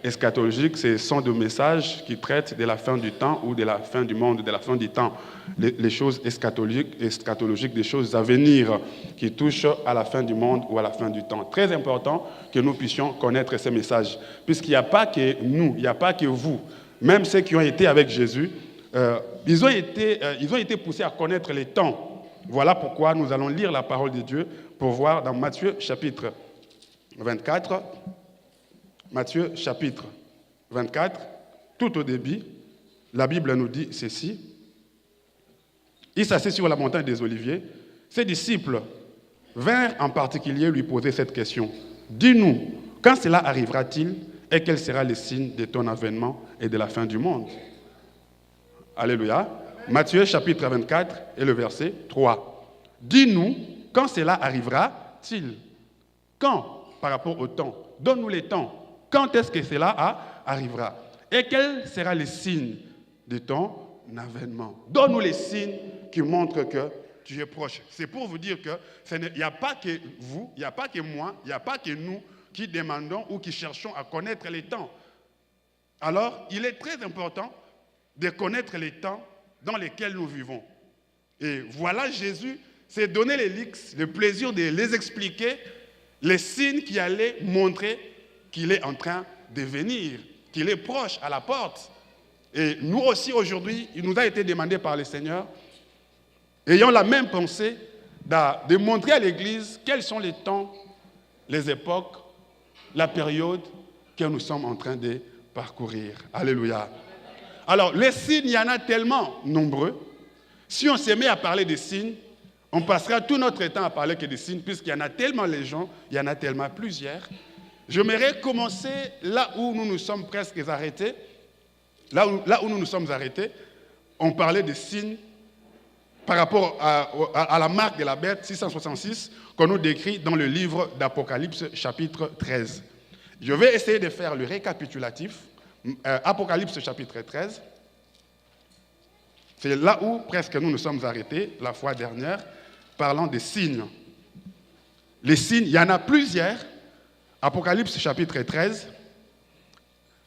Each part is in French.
eschatologiques, ce sont des messages qui traitent de la fin du temps ou de la fin du monde, de la fin du temps. Les choses eschatologiques, des choses à venir qui touchent à la fin du monde ou à la fin du temps. Très important que nous puissions connaître ces messages, puisqu'il n'y a pas que nous, il n'y a pas que vous, même ceux qui ont été avec Jésus, ils ont été poussés à connaître les temps. Voilà pourquoi nous allons lire la parole de Dieu pour voir dans Matthieu chapitre 24, Matthieu chapitre 24, tout au début, la Bible nous dit ceci. Il s'assit sur la montagne des Oliviers. Ses disciples vinrent en particulier lui poser cette question. Dis-nous, quand cela arrivera-t-il et quel sera le signe de ton avènement et de la fin du monde? Alléluia. Matthieu chapitre 24 et le verset 3. Dis-nous, quand cela arrivera-t-il? Quand? Par rapport au temps. Donne-nous les temps. Quand est-ce que cela arrivera? Et quel sera le signe de ton avènement? Donne-nous les signes qui montrent que tu es proche. C'est pour vous dire qu'il n'y a pas que vous, il n'y a pas que moi, il n'y a pas que nous qui demandons ou qui cherchons à connaître les temps. Alors, il est très important de connaître les temps dans lesquels nous vivons. Et voilà, Jésus s'est donné le plaisir de les expliquer, les signes qui allaient montrer qu'il est en train de venir, qu'il est proche à la porte. Et nous aussi aujourd'hui, il nous a été demandé par le Seigneur, ayant la même pensée, de montrer à l'Église quels sont les temps, les époques, la période que nous sommes en train de parcourir. Alléluia. Alors, les signes, il y en a tellement nombreux. Si on se met à parler des signes, on passera tout notre temps à parler que des signes, puisqu'il y en a tellement les gens, il y en a tellement plusieurs. J'aimerais commencer là où nous nous sommes presque arrêtés. Là où nous nous sommes arrêtés, on parlait des signes par rapport à la marque de la bête 666 qu'on nous décrit dans le livre d'Apocalypse chapitre 13. Je vais essayer de faire le récapitulatif. Apocalypse chapitre 13. C'est là où presque nous nous sommes arrêtés la fois dernière, parlant des signes. Les signes, il y en a plusieurs. Apocalypse chapitre 13,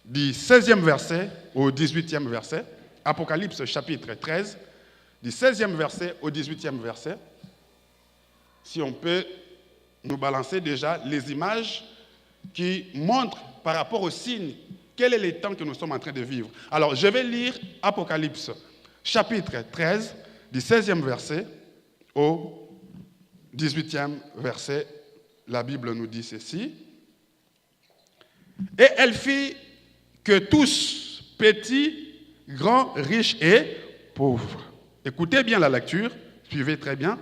du 16e verset au 18e verset. Apocalypse chapitre 13, du 16e verset au 18e verset. Si on peut nous balancer déjà les images qui montrent par rapport aux signes quel est le temps que nous sommes en train de vivre. Alors, je vais lire Apocalypse chapitre 13, du 16e verset au 18e verset. La Bible nous dit ceci. Et elle fit que tous, petits, grands, riches et pauvres. Écoutez bien la lecture, suivez très bien.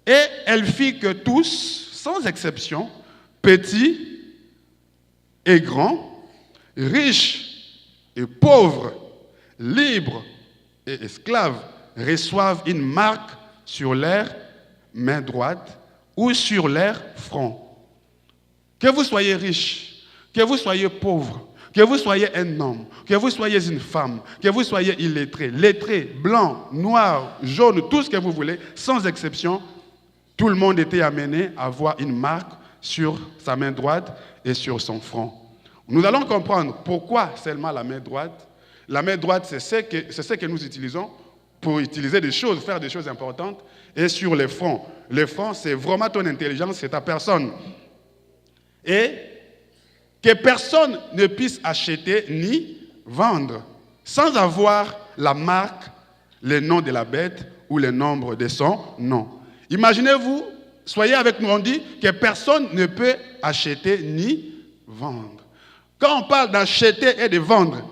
Et elle fit que tous, sans exception, petits et grands, riches et pauvres, libres et esclaves, reçoivent une marque sur leur main droite ou sur leur front. Que vous soyez riche, que vous soyez pauvre, que vous soyez un homme, que vous soyez une femme, que vous soyez illettré, lettré, blanc, noir, jaune, tout ce que vous voulez, sans exception, tout le monde était amené à avoir une marque sur sa main droite et sur son front. Nous allons comprendre pourquoi seulement la main droite. La main droite, c'est ce que nous utilisons pour utiliser des choses, faire des choses importantes. Et sur les fronts. Le front, c'est vraiment ton intelligence, c'est ta personne. Et que personne ne puisse acheter ni vendre sans avoir la marque, le nom de la bête ou le nombre de son nom. Imaginez-vous, soyez avec nous, on dit que personne ne peut acheter ni vendre. Quand on parle d'acheter et de vendre,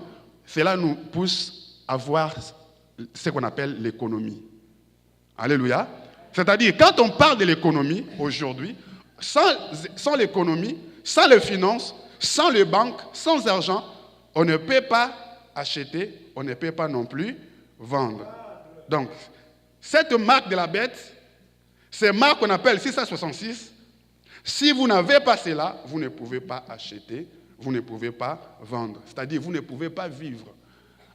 cela nous pousse à voir ce qu'on appelle l'économie. Alléluia. C'est-à-dire, quand on parle de l'économie aujourd'hui, sans l'économie, sans les finances, sans les banques, sans argent, on ne peut pas acheter, on ne peut pas non plus vendre. Donc, cette marque de la bête, cette marque qu'on appelle 666, si vous n'avez pas cela, vous ne pouvez pas acheter, vous ne pouvez pas vendre. C'est-à-dire, vous ne pouvez pas vivre.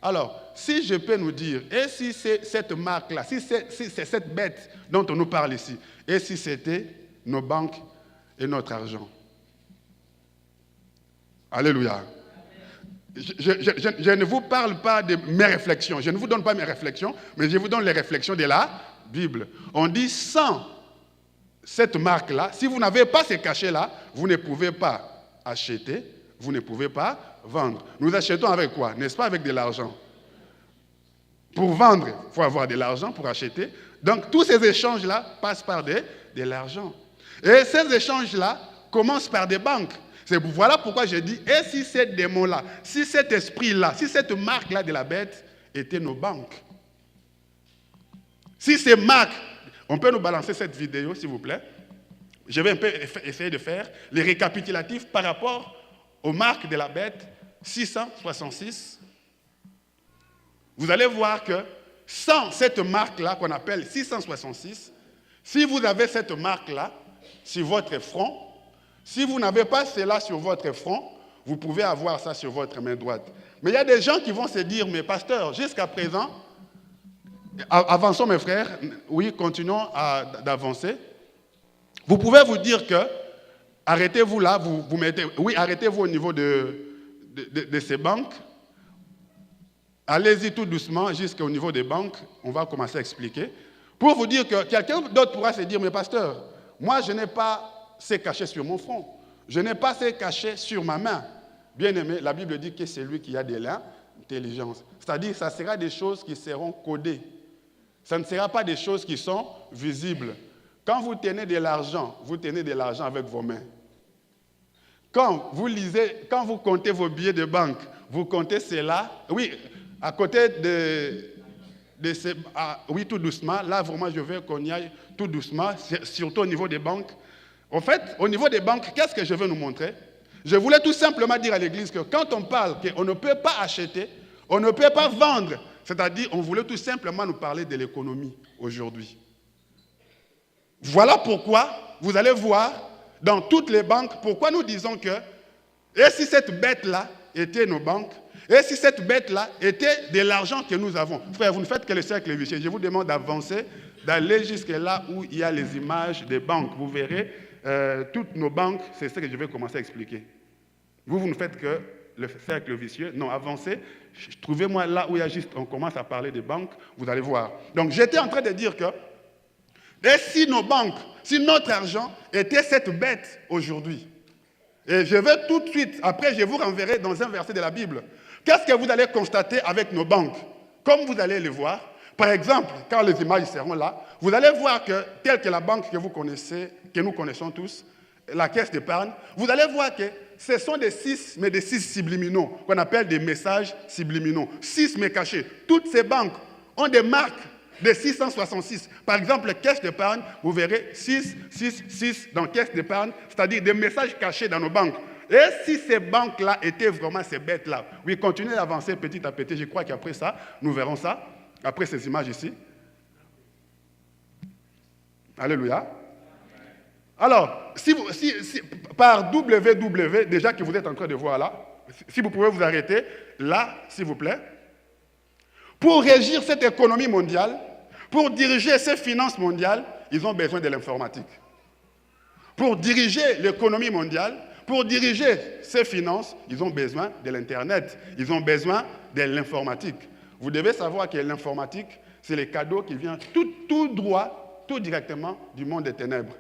Alors, si je peux nous dire, et si c'est cette marque-là, si c'est cette bête dont on nous parle ici, et si c'était nos banques et notre argent? Alléluia. Je ne vous parle pas de mes réflexions. Je ne vous donne pas mes réflexions, mais je vous donne les réflexions de la Bible. On dit sans cette marque-là, si vous n'avez pas ces cachets-là, vous ne pouvez pas acheter, vous ne pouvez pas vendre. Nous achetons avec quoi? N'est-ce pas avec de l'argent? Pour vendre, il faut avoir de l'argent pour acheter. Donc, tous ces échanges-là passent par de l'argent. Et ces échanges-là commencent par des banques. Voilà pourquoi je dis, et si ces démons-là, si cet esprit-là, si cette marque-là de la bête était nos banques? Si ces marques, on peut nous balancer cette vidéo, s'il vous plaît. Je vais un peu essayer de faire les récapitulatifs par rapport aux marques de la bête 666. Vous allez voir que sans cette marque-là qu'on appelle 666, si vous avez cette marque-là sur votre front, si vous n'avez pas cela sur votre front, vous pouvez avoir ça sur votre main droite. Mais il y a des gens qui vont se dire, mais pasteur, jusqu'à présent, avançons mes frères, oui, continuons d'avancer. Vous pouvez vous dire que, arrêtez-vous là, vous mettez, oui, arrêtez-vous au niveau de ces banques. Allez-y tout doucement jusqu'au niveau des banques, on va commencer à expliquer. Pour vous dire que quelqu'un d'autre pourra se dire, mais pasteur, moi je n'ai pas ces cachets sur mon front, je n'ai pas ces cachets sur ma main. Bien aimé, la Bible dit que c'est lui qui a de l'intelligence. C'est-à-dire que ça sera des choses qui seront codées. Ça ne sera pas des choses qui sont visibles. Quand vous tenez de l'argent avec vos mains. Quand vous comptez vos billets de banque, vous comptez cela, oui, à côté de ces... oui, tout doucement, là vraiment je veux qu'on y aille tout doucement, surtout au niveau des banques. En fait, au niveau des banques, qu'est-ce que je veux nous montrer? Je voulais tout simplement dire à l'Église que quand on parle qu'on ne peut pas acheter, on ne peut pas vendre, c'est-à-dire on voulait tout simplement nous parler de l'économie aujourd'hui. Voilà pourquoi vous allez voir dans toutes les banques, pourquoi nous disons que, et si cette bête-là était nos banques, et si cette bête-là était de l'argent que nous avons. Frère, vous ne faites que le cercle vicieux. Je vous demande d'avancer, d'aller jusque là où il y a les images des banques. Vous verrez, toutes nos banques, c'est ce que je vais commencer à expliquer. Vous ne faites que le cercle vicieux. Non, avancez. Trouvez-moi là où il y a juste, on commence à parler des banques, vous allez voir. Donc, j'étais en train de dire que, et si nos banques, si notre argent était cette bête aujourd'hui, et je vais tout de suite, après je vous renverrai dans un verset de la Bible, qu'est-ce que vous allez constater avec nos banques? Comme vous allez le voir, par exemple, quand les images seront là, vous allez voir que, telle que la banque que vous connaissez, que nous connaissons tous, la caisse d'épargne, vous allez voir que ce sont des 6, mais des 6 subliminaux, qu'on appelle des messages subliminaux. 6 mais cachés. Toutes ces banques ont des marques de 666. Par exemple, caisse d'épargne, vous verrez 6, 6, 6 dans caisse d'épargne, c'est-à-dire des messages cachés dans nos banques. Et si ces banques-là étaient vraiment ces bêtes-là, oui, continuez d'avancer petit à petit, je crois qu'après ça, nous verrons ça, après ces images ici. Alléluia. Alors, par www, déjà que vous êtes en train de voir là, si vous pouvez vous arrêter là, s'il vous plaît. Pour régir cette économie mondiale, pour diriger ces finances mondiales, ils ont besoin de l'informatique. Pour diriger l'économie mondiale, pour diriger ces finances, ils ont besoin de l'Internet. Ils ont besoin de l'informatique. Vous devez savoir que l'informatique, c'est les cadeaux qui viennent tout droit, tout directement du monde des ténèbres.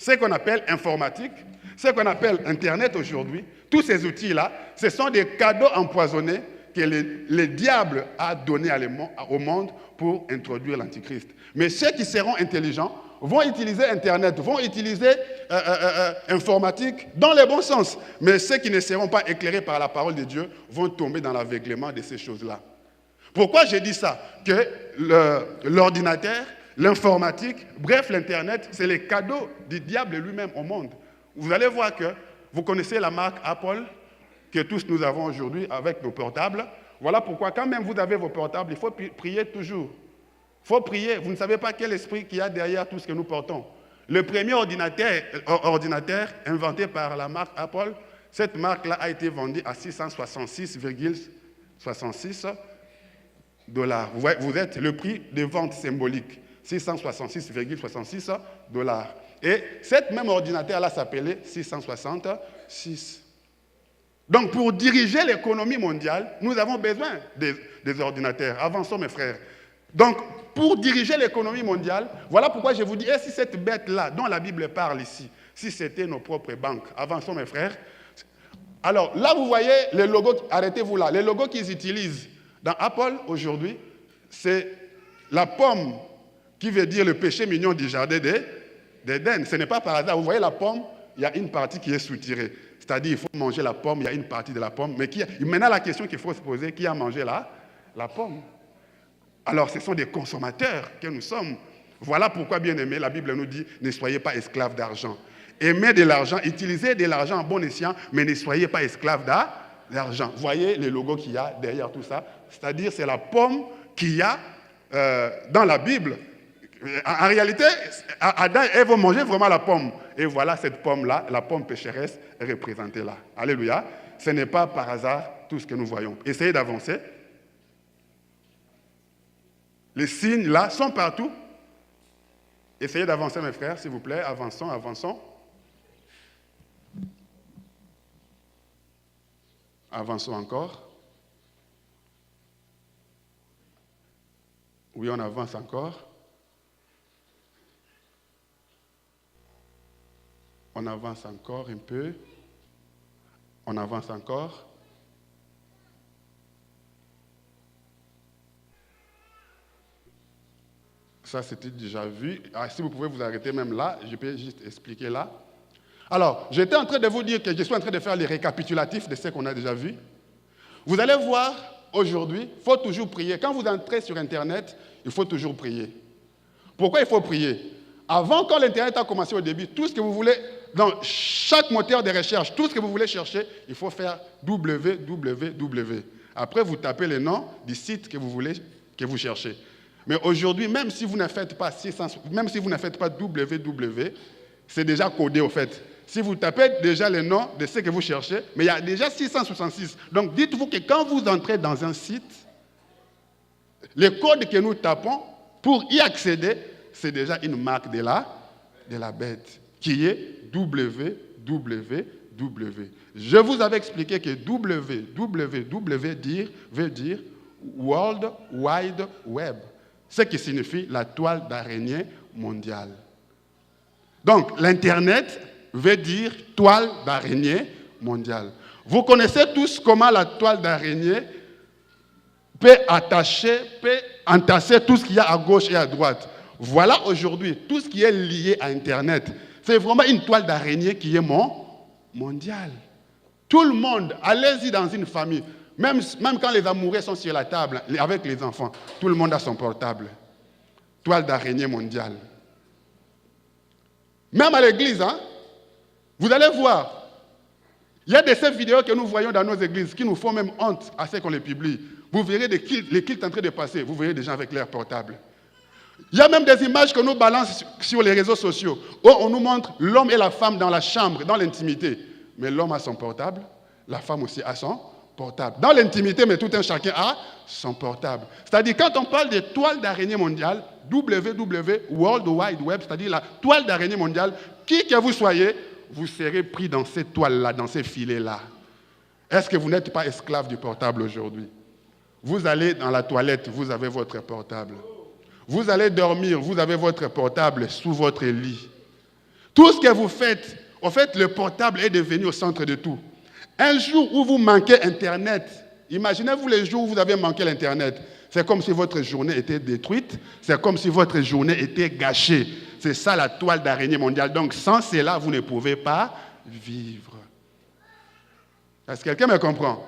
Ce qu'on appelle informatique, ce qu'on appelle Internet aujourd'hui, tous ces outils-là, ce sont des cadeaux empoisonnés que le diable a donnés au monde pour introduire l'Antichrist. Mais ceux qui seront intelligents vont utiliser Internet, vont utiliser informatique dans le bon sens. Mais ceux qui ne seront pas éclairés par la parole de Dieu vont tomber dans l'aveuglement de ces choses-là. Pourquoi je dis ça? Que l'ordinateur, l'informatique, bref, l'Internet, c'est les cadeaux du diable lui-même au monde. Vous allez voir que vous connaissez la marque Apple, que tous nous avons aujourd'hui avec nos portables. Voilà pourquoi, quand même vous avez vos portables, il faut prier toujours. Il faut prier. Vous ne savez pas quel esprit qu'il y a derrière tout ce que nous portons. Le premier ordinateur inventé par la marque Apple, cette marque-là a été vendue à 666,66 $. Vous êtes le prix de vente symbolique, 666,66 $. Et cette même ordinateur-là s'appelait 666. Donc, pour diriger l'économie mondiale, nous avons besoin des ordinateurs. Avançons, mes frères. Donc, pour diriger l'économie mondiale, voilà pourquoi je vous dis, et si cette bête-là, dont la Bible parle ici, si c'était nos propres banques, avançons, mes frères. Alors, là, vous voyez les logos, arrêtez-vous là, les logos qu'ils utilisent dans Apple aujourd'hui, c'est la pomme qui veut dire le péché mignon du jardin d'Éden. Ce n'est pas par hasard. Vous voyez la pomme, il y a une partie qui est soutirée. C'est-à-dire, il faut manger la pomme, il y a une partie de la pomme. Mais maintenant, la question qu'il faut se poser, qui a mangé la pomme? Alors, ce sont des consommateurs que nous sommes. Voilà pourquoi, bien aimé, la Bible nous dit, ne soyez pas esclaves d'argent. Aimez de l'argent, utilisez de l'argent en bon escient, mais ne soyez pas esclaves d'argent. Voyez le logo qu'il y a derrière tout ça. C'est-à-dire, c'est la pomme qu'il y a dans la Bible. En réalité, Adam et Ève vont manger vraiment la pomme. Et voilà cette pomme-là, la pomme pécheresse, est représentée là. Alléluia. Ce n'est pas par hasard tout ce que nous voyons. Essayez d'avancer. Les signes là sont partout. Essayez d'avancer, mes frères, s'il vous plaît. Avançons, avançons. Avançons encore. Oui, on avance encore. On avance encore un peu. On avance encore. Ça, c'était déjà vu. Ah, si vous pouvez vous arrêter même là, je peux juste expliquer là. Alors, j'étais en train de vous dire que je suis en train de faire les récapitulatifs de ce qu'on a déjà vu. Vous allez voir, aujourd'hui, il faut toujours prier. Quand vous entrez sur Internet, il faut toujours prier. Pourquoi il faut prier? Avant, quand l'Internet a commencé au début, tout ce que vous voulez, dans chaque moteur de recherche, tout ce que vous voulez chercher, il faut faire www. Après, vous tapez le nom du site que vous voulez, que vous cherchez. Mais aujourd'hui, même si vous ne faites pas www, c'est déjà codé au fait. Si vous tapez déjà le nom de ce que vous cherchez, mais il y a déjà 666. Donc dites-vous que quand vous entrez dans un site, le code que nous tapons pour y accéder, c'est déjà une marque de la bête, qui est www. Je vous avais expliqué que www veut dire World Wide Web, ce qui signifie la toile d'araignée mondiale. Donc, l'Internet veut dire toile d'araignée mondiale. Vous connaissez tous comment la toile d'araignée peut entasser tout ce qu'il y a à gauche et à droite. Voilà aujourd'hui, tout ce qui est lié à Internet, c'est vraiment une toile d'araignée qui est mondiale. Tout le monde, allez-y dans une famille, même quand les amoureux sont sur la table avec les enfants, tout le monde a son portable. Toile d'araignée mondiale. Même à l'église, hein, vous allez voir, il y a de ces vidéos que nous voyons dans nos églises qui nous font même honte à ce qu'on les publie. Vous verrez les cultes en train de passer, vous verrez des gens avec leur portable. Il y a même des images que nous balançons sur les réseaux sociaux où on nous montre l'homme et la femme dans la chambre, dans l'intimité. Mais l'homme a son portable, la femme aussi a son portable. Dans l'intimité, mais tout un chacun a son portable. C'est-à-dire, quand on parle de toile d'araignée mondiale, www, World Wide Web, c'est-à-dire la toile d'araignée mondiale, qui que vous soyez, vous serez pris dans ces toiles-là, dans ces filets-là. Est-ce que vous n'êtes pas esclave du portable aujourd'hui? Vous allez dans la toilette, vous avez votre portable. Vous allez dormir, vous avez votre portable sous votre lit. Tout ce que vous faites, en fait, le portable est devenu au centre de tout. Un jour où vous manquez Internet, imaginez-vous les jours où vous avez manqué l'Internet. C'est comme si votre journée était détruite, c'est comme si votre journée était gâchée. C'est ça la toile d'araignée mondiale. Donc sans cela, vous ne pouvez pas vivre. Est-ce que quelqu'un me comprend?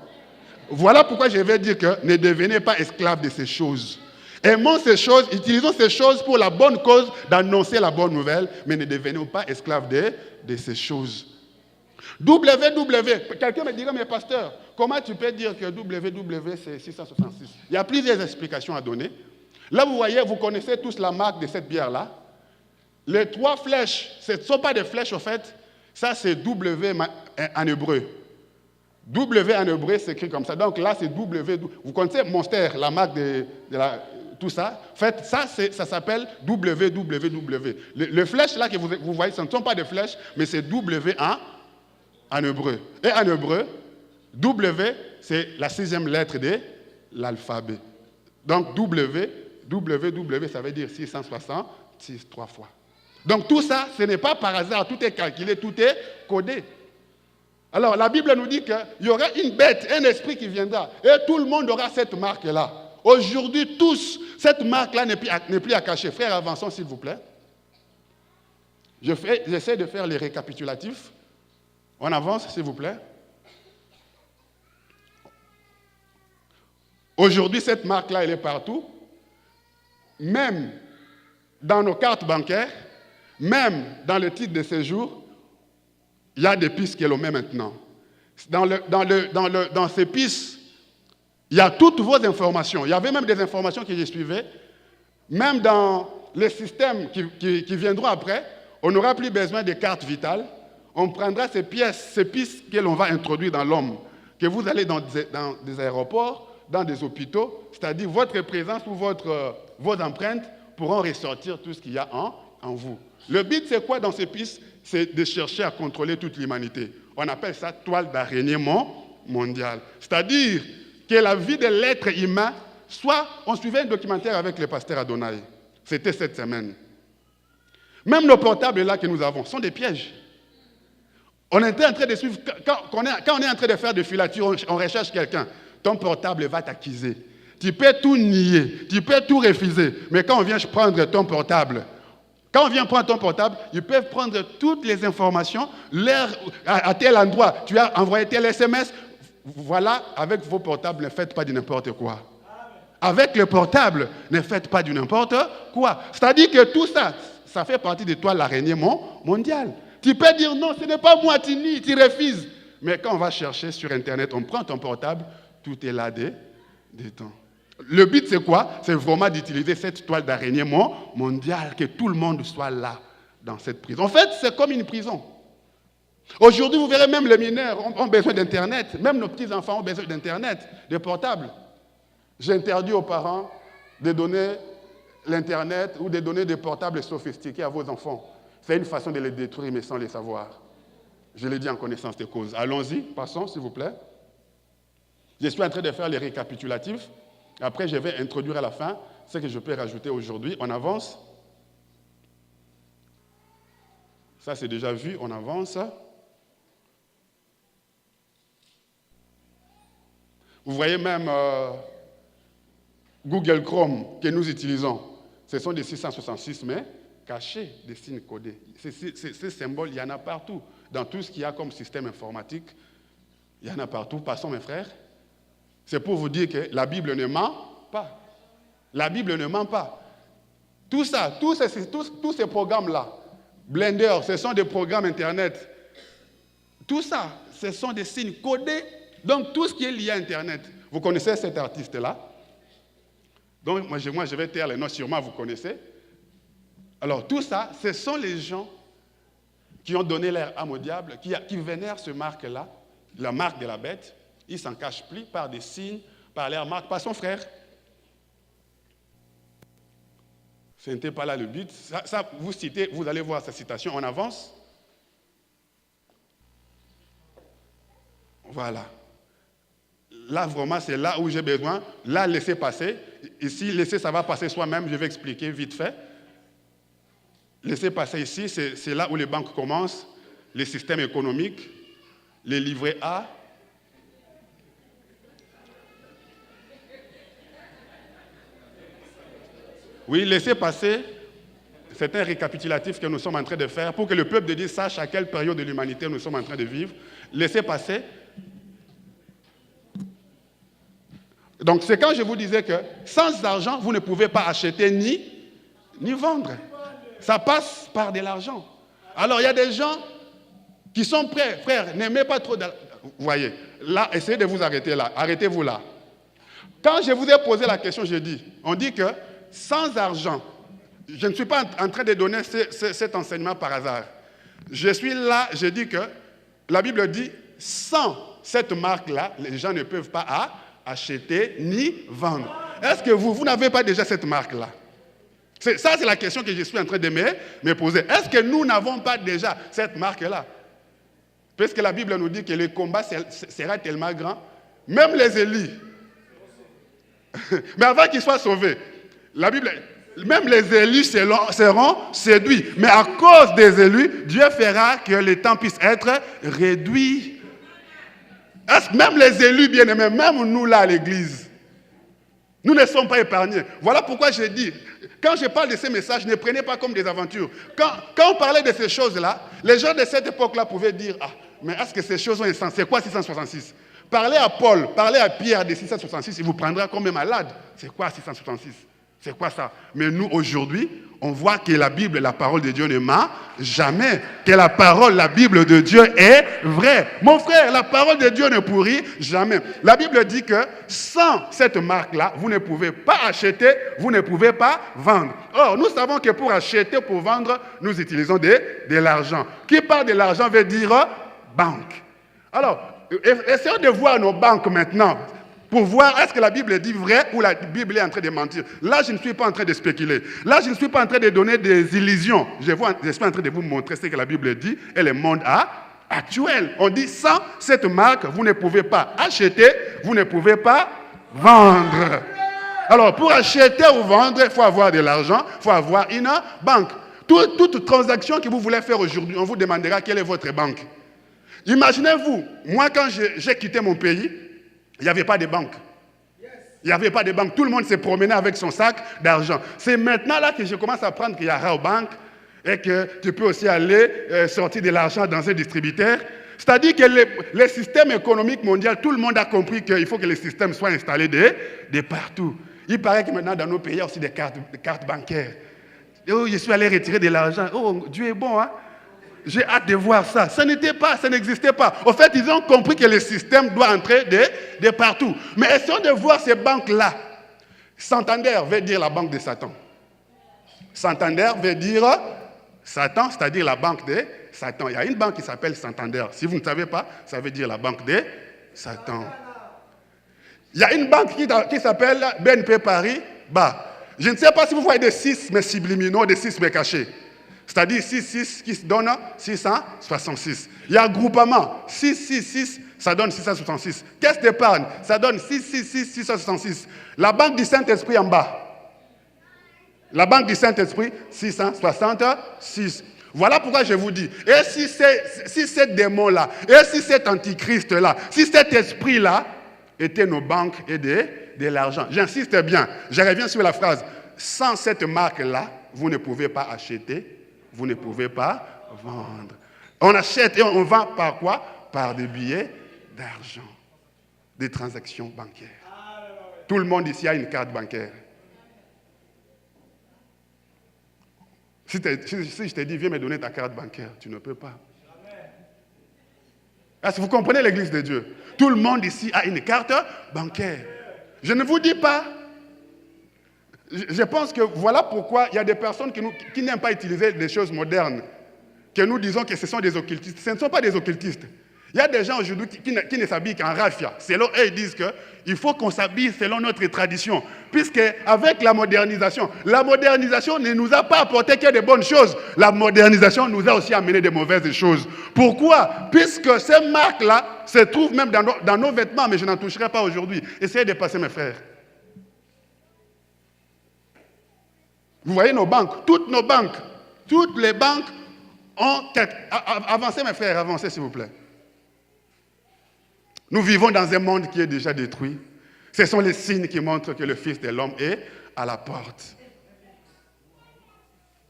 Voilà pourquoi je vais dire que ne devenez pas esclaves de ces choses. Aimons ces choses, utilisons ces choses pour la bonne cause d'annoncer la bonne nouvelle, mais ne devenons pas esclaves de ces choses. www, quelqu'un me dirait, mais pasteur, comment tu peux dire que www c'est 666? Il y a plusieurs explications à donner. Là, vous voyez, vous connaissez tous la marque de cette bière-là. Les 3 flèches, ce ne sont pas des flèches, en fait. Ça, c'est W en hébreu. W en hébreu s'écrit comme ça. Donc là, c'est W. Vous connaissez Monster, la marque tout ça. En fait, ça s'appelle www. Les flèches là que vous voyez, ce ne sont pas des flèches, mais c'est W en hébreu. Et en hébreu, W, c'est la 6e lettre de l'alphabet. Donc W, ça veut dire 666 3 fois. Donc tout ça, ce n'est pas par hasard, tout est calculé, tout est codé. Alors la Bible nous dit qu'il y aura une bête, un esprit qui viendra, et tout le monde aura cette marque-là. Aujourd'hui, tous, cette marque-là n'est plus à cacher. Frère, avançons s'il vous plaît. J'essaie de faire les récapitulatifs. On avance s'il vous plaît. Aujourd'hui, cette marque-là, elle est partout. Même dans nos cartes bancaires, même dans le titre de séjour, il y a des pistes qui le met maintenant. Dans ces pistes, il y a toutes vos informations. Il y avait même des informations que je suivais. Même dans les systèmes qui viendront après, on n'aura plus besoin de cartes vitales. On prendra ces pistes que l'on va introduire dans l'homme. Que vous allez dans des aéroports, dans des hôpitaux, c'est-à-dire votre présence ou vos empreintes pourront ressortir tout ce qu'il y a en vous. Le but, c'est quoi dans ces pistes? C'est de chercher à contrôler toute l'humanité. On appelle ça toile d'araignée mondiale. C'est-à-dire que la vie de l'être humain, soit on suivait un documentaire avec le pasteur Adonai. C'était cette semaine. Même nos portables là que nous avons sont des pièges. On était en train de suivre, quand on est en train de faire des filatures, on recherche quelqu'un. Ton portable va t'accuser. Tu peux tout nier, tu peux tout refuser. Mais quand on vient prendre ton portable, ils peuvent prendre toutes les informations, à tel endroit, tu as envoyé tel SMS. Voilà, avec vos portables, ne faites pas du n'importe quoi. Avec le portable, ne faites pas du n'importe quoi. C'est-à-dire que tout ça, ça fait partie de toi, l'araignée mondiale. Tu peux dire non, ce n'est pas moi, tu nies, tu refuses. Mais quand on va chercher sur Internet, on prend ton portable, tout est là dedans. Le but, c'est quoi? C'est vraiment d'utiliser cette toile d'araignée mondiale, que tout le monde soit là, dans cette prison. En fait, c'est comme une prison. Aujourd'hui, vous verrez, même les mineurs ont besoin d'Internet. Même nos petits-enfants ont besoin d'Internet, de portables. J'interdis aux parents de donner l'Internet ou de donner des portables sophistiqués à vos enfants. C'est une façon de les détruire, mais sans les savoir. Je l'ai dit en connaissance de cause. Allons-y, passons, s'il vous plaît. Je suis en train de faire les récapitulatifs. Après, je vais introduire à la fin ce que je peux rajouter aujourd'hui. On avance. Ça, c'est déjà vu. On avance. Vous voyez même Google Chrome que nous utilisons. Ce sont des 666, mais cachés, des signes codés. Ces symboles, il y en a partout. Dans tout ce qu'il y a comme système informatique, il y en a partout. Passons, mes frères. C'est pour vous dire que la Bible ne ment pas. La Bible ne ment pas. Tout ça, tous ces programmes-là, Blender, ce sont des programmes Internet. Tout ça, ce sont des signes codés. Donc, tout ce qui est lié à Internet. Vous connaissez cet artiste-là? Donc, moi, je vais taire les noms, sûrement vous connaissez. Alors, tout ça, ce sont les gens qui ont donné leur âme au diable, qui vénèrent ce marque-là, la marque de la bête. Ils s'en cachent plus par des signes, par leur marque, par son frère. Ce n'était pas là le but. Ça, vous citez, vous allez voir sa citation, on avance. Voilà. Là, vraiment, c'est là où j'ai besoin. Là, laissez passer. Ici, laissez, ça va passer soi-même. Je vais expliquer vite fait. Laissez passer ici, c'est là où les banques commencent, les systèmes économiques, les livrets A. Oui, laissez passer. C'est un récapitulatif que nous sommes en train de faire pour que le peuple de Dieu sache à quelle période de l'humanité nous sommes en train de vivre. Laissez passer. Donc, c'est quand je vous disais que sans argent, vous ne pouvez pas acheter ni vendre. Ça passe par de l'argent. Alors, il y a des gens qui sont prêts, frère, n'aimez pas trop d'argent. Vous voyez, là, essayez de vous arrêter là. Arrêtez-vous là. Quand je vous ai posé la question, on dit que sans argent, je ne suis pas en train de donner cet enseignement par hasard. Je suis là, je dis que la Bible dit, sans cette marque-là, les gens ne peuvent pas acheter ni vendre. Est-ce que vous n'avez pas déjà cette marque-là? Ça, c'est la question que je suis en train de me poser. Est-ce que nous n'avons pas déjà cette marque-là? Parce que la Bible nous dit que le combat sera tellement grand, même les élus. Mais avant qu'ils soient sauvés, la Bible, même les élus seront séduits. Mais à cause des élus, Dieu fera que le temps puisse être réduit. Même les élus bien-aimés, même nous là à l'église, nous ne sommes pas épargnés. Voilà pourquoi j'ai dit, quand je parle de ces messages, ne prenez pas comme des aventures. Quand on parlait de ces choses-là, les gens de cette époque-là pouvaient dire, ah, mais est-ce que ces choses ont un sens? C'est quoi 666? Parlez à Paul, parlez à Pierre de 666, il vous prendra comme un malade. C'est quoi 666? C'est quoi ça? Mais nous, aujourd'hui, on voit que la Bible, la parole de Dieu ne ment jamais. Que la parole, la Bible de Dieu est vraie. Mon frère, la parole de Dieu ne pourrit jamais. La Bible dit que sans cette marque-là, vous ne pouvez pas acheter, vous ne pouvez pas vendre. Or, nous savons que pour acheter, pour vendre, nous utilisons de l'argent. Qui parle de l'argent veut dire banque. Alors, essayons de voir nos banques maintenant pour voir est-ce que la Bible dit vrai ou la Bible est en train de mentir. Là, je ne suis pas en train de spéculer. Là, je ne suis pas en train de donner des illusions. Je suis en train de vous montrer ce que la Bible dit et le monde actuel. On dit sans cette marque, vous ne pouvez pas acheter, vous ne pouvez pas vendre. Alors, pour acheter ou vendre, il faut avoir de l'argent, il faut avoir une banque. Toute transaction que vous voulez faire aujourd'hui, on vous demandera quelle est votre banque. Imaginez-vous, moi quand j'ai quitté mon pays, il n'y avait pas de banque. Il n'y avait pas de banque. Tout le monde s'est promené avec son sac d'argent. C'est maintenant là que je commence à apprendre qu'il y a Raobank et que tu peux aussi aller sortir de l'argent dans un distributeur. C'est-à-dire que le système économique mondial, tout le monde a compris qu'il faut que le système soit installé de partout. Il paraît que maintenant dans nos pays, il y a aussi des cartes bancaires. Oh, je suis allé retirer de l'argent. Oh, Dieu est bon, hein? J'ai hâte de voir ça. Ça n'existait pas. Au fait, ils ont compris que le système doit entrer de partout. Mais essayons de voir ces banques-là. Santander veut dire la banque de Satan. Santander veut dire Satan, c'est-à-dire la banque de Satan. Il y a une banque qui s'appelle Santander. Si vous ne savez pas, ça veut dire la banque de Satan. Il y a une banque qui s'appelle BNP Paribas. Je ne sais pas si vous voyez des 6 mais subliminaux, des 6 mais cachés. C'est-à-dire 6 qui se donne 666. Il y a un groupement. 6, ça donne 666. Caisse d'épargne, ça donne 666. La banque du Saint-Esprit en bas. La banque du Saint-Esprit, 666. Voilà pourquoi je vous dis, et si ces démons-là, et si cet antichrist-là, si cet esprit-là étaient nos banques et de l'argent. J'insiste bien, je reviens sur la phrase. Sans cette marque-là, vous ne pouvez pas acheter. Vous ne pouvez pas vendre. On achète et on vend par quoi? Par des billets d'argent. Des transactions bancaires. Tout le monde ici a une carte bancaire. Si je te dis, viens me donner ta carte bancaire, tu ne peux pas. Est-ce que vous comprenez l'église de Dieu? Tout le monde ici a une carte bancaire. Je ne vous dis pas. Je pense que voilà pourquoi il y a des personnes qui n'aiment pas utiliser des choses modernes, que nous disons que ce sont des occultistes. Ce ne sont pas des occultistes. Il y a des gens aujourd'hui qui ne s'habillent qu'en raffia. Selon eux, ils disent qu'il faut qu'on s'habille selon notre tradition. Puisque avec la modernisation ne nous a pas apporté que de bonnes choses. La modernisation nous a aussi amené de mauvaises choses. Pourquoi? Puisque ces marques-là se trouvent même dans nos vêtements, mais je n'en toucherai pas aujourd'hui. Essayez de passer, mes frères. Vous voyez nos banques, toutes les banques ont... Avancez mes frères, avancez s'il vous plaît. Nous vivons dans un monde qui est déjà détruit. Ce sont les signes qui montrent que le Fils de l'homme est à la porte.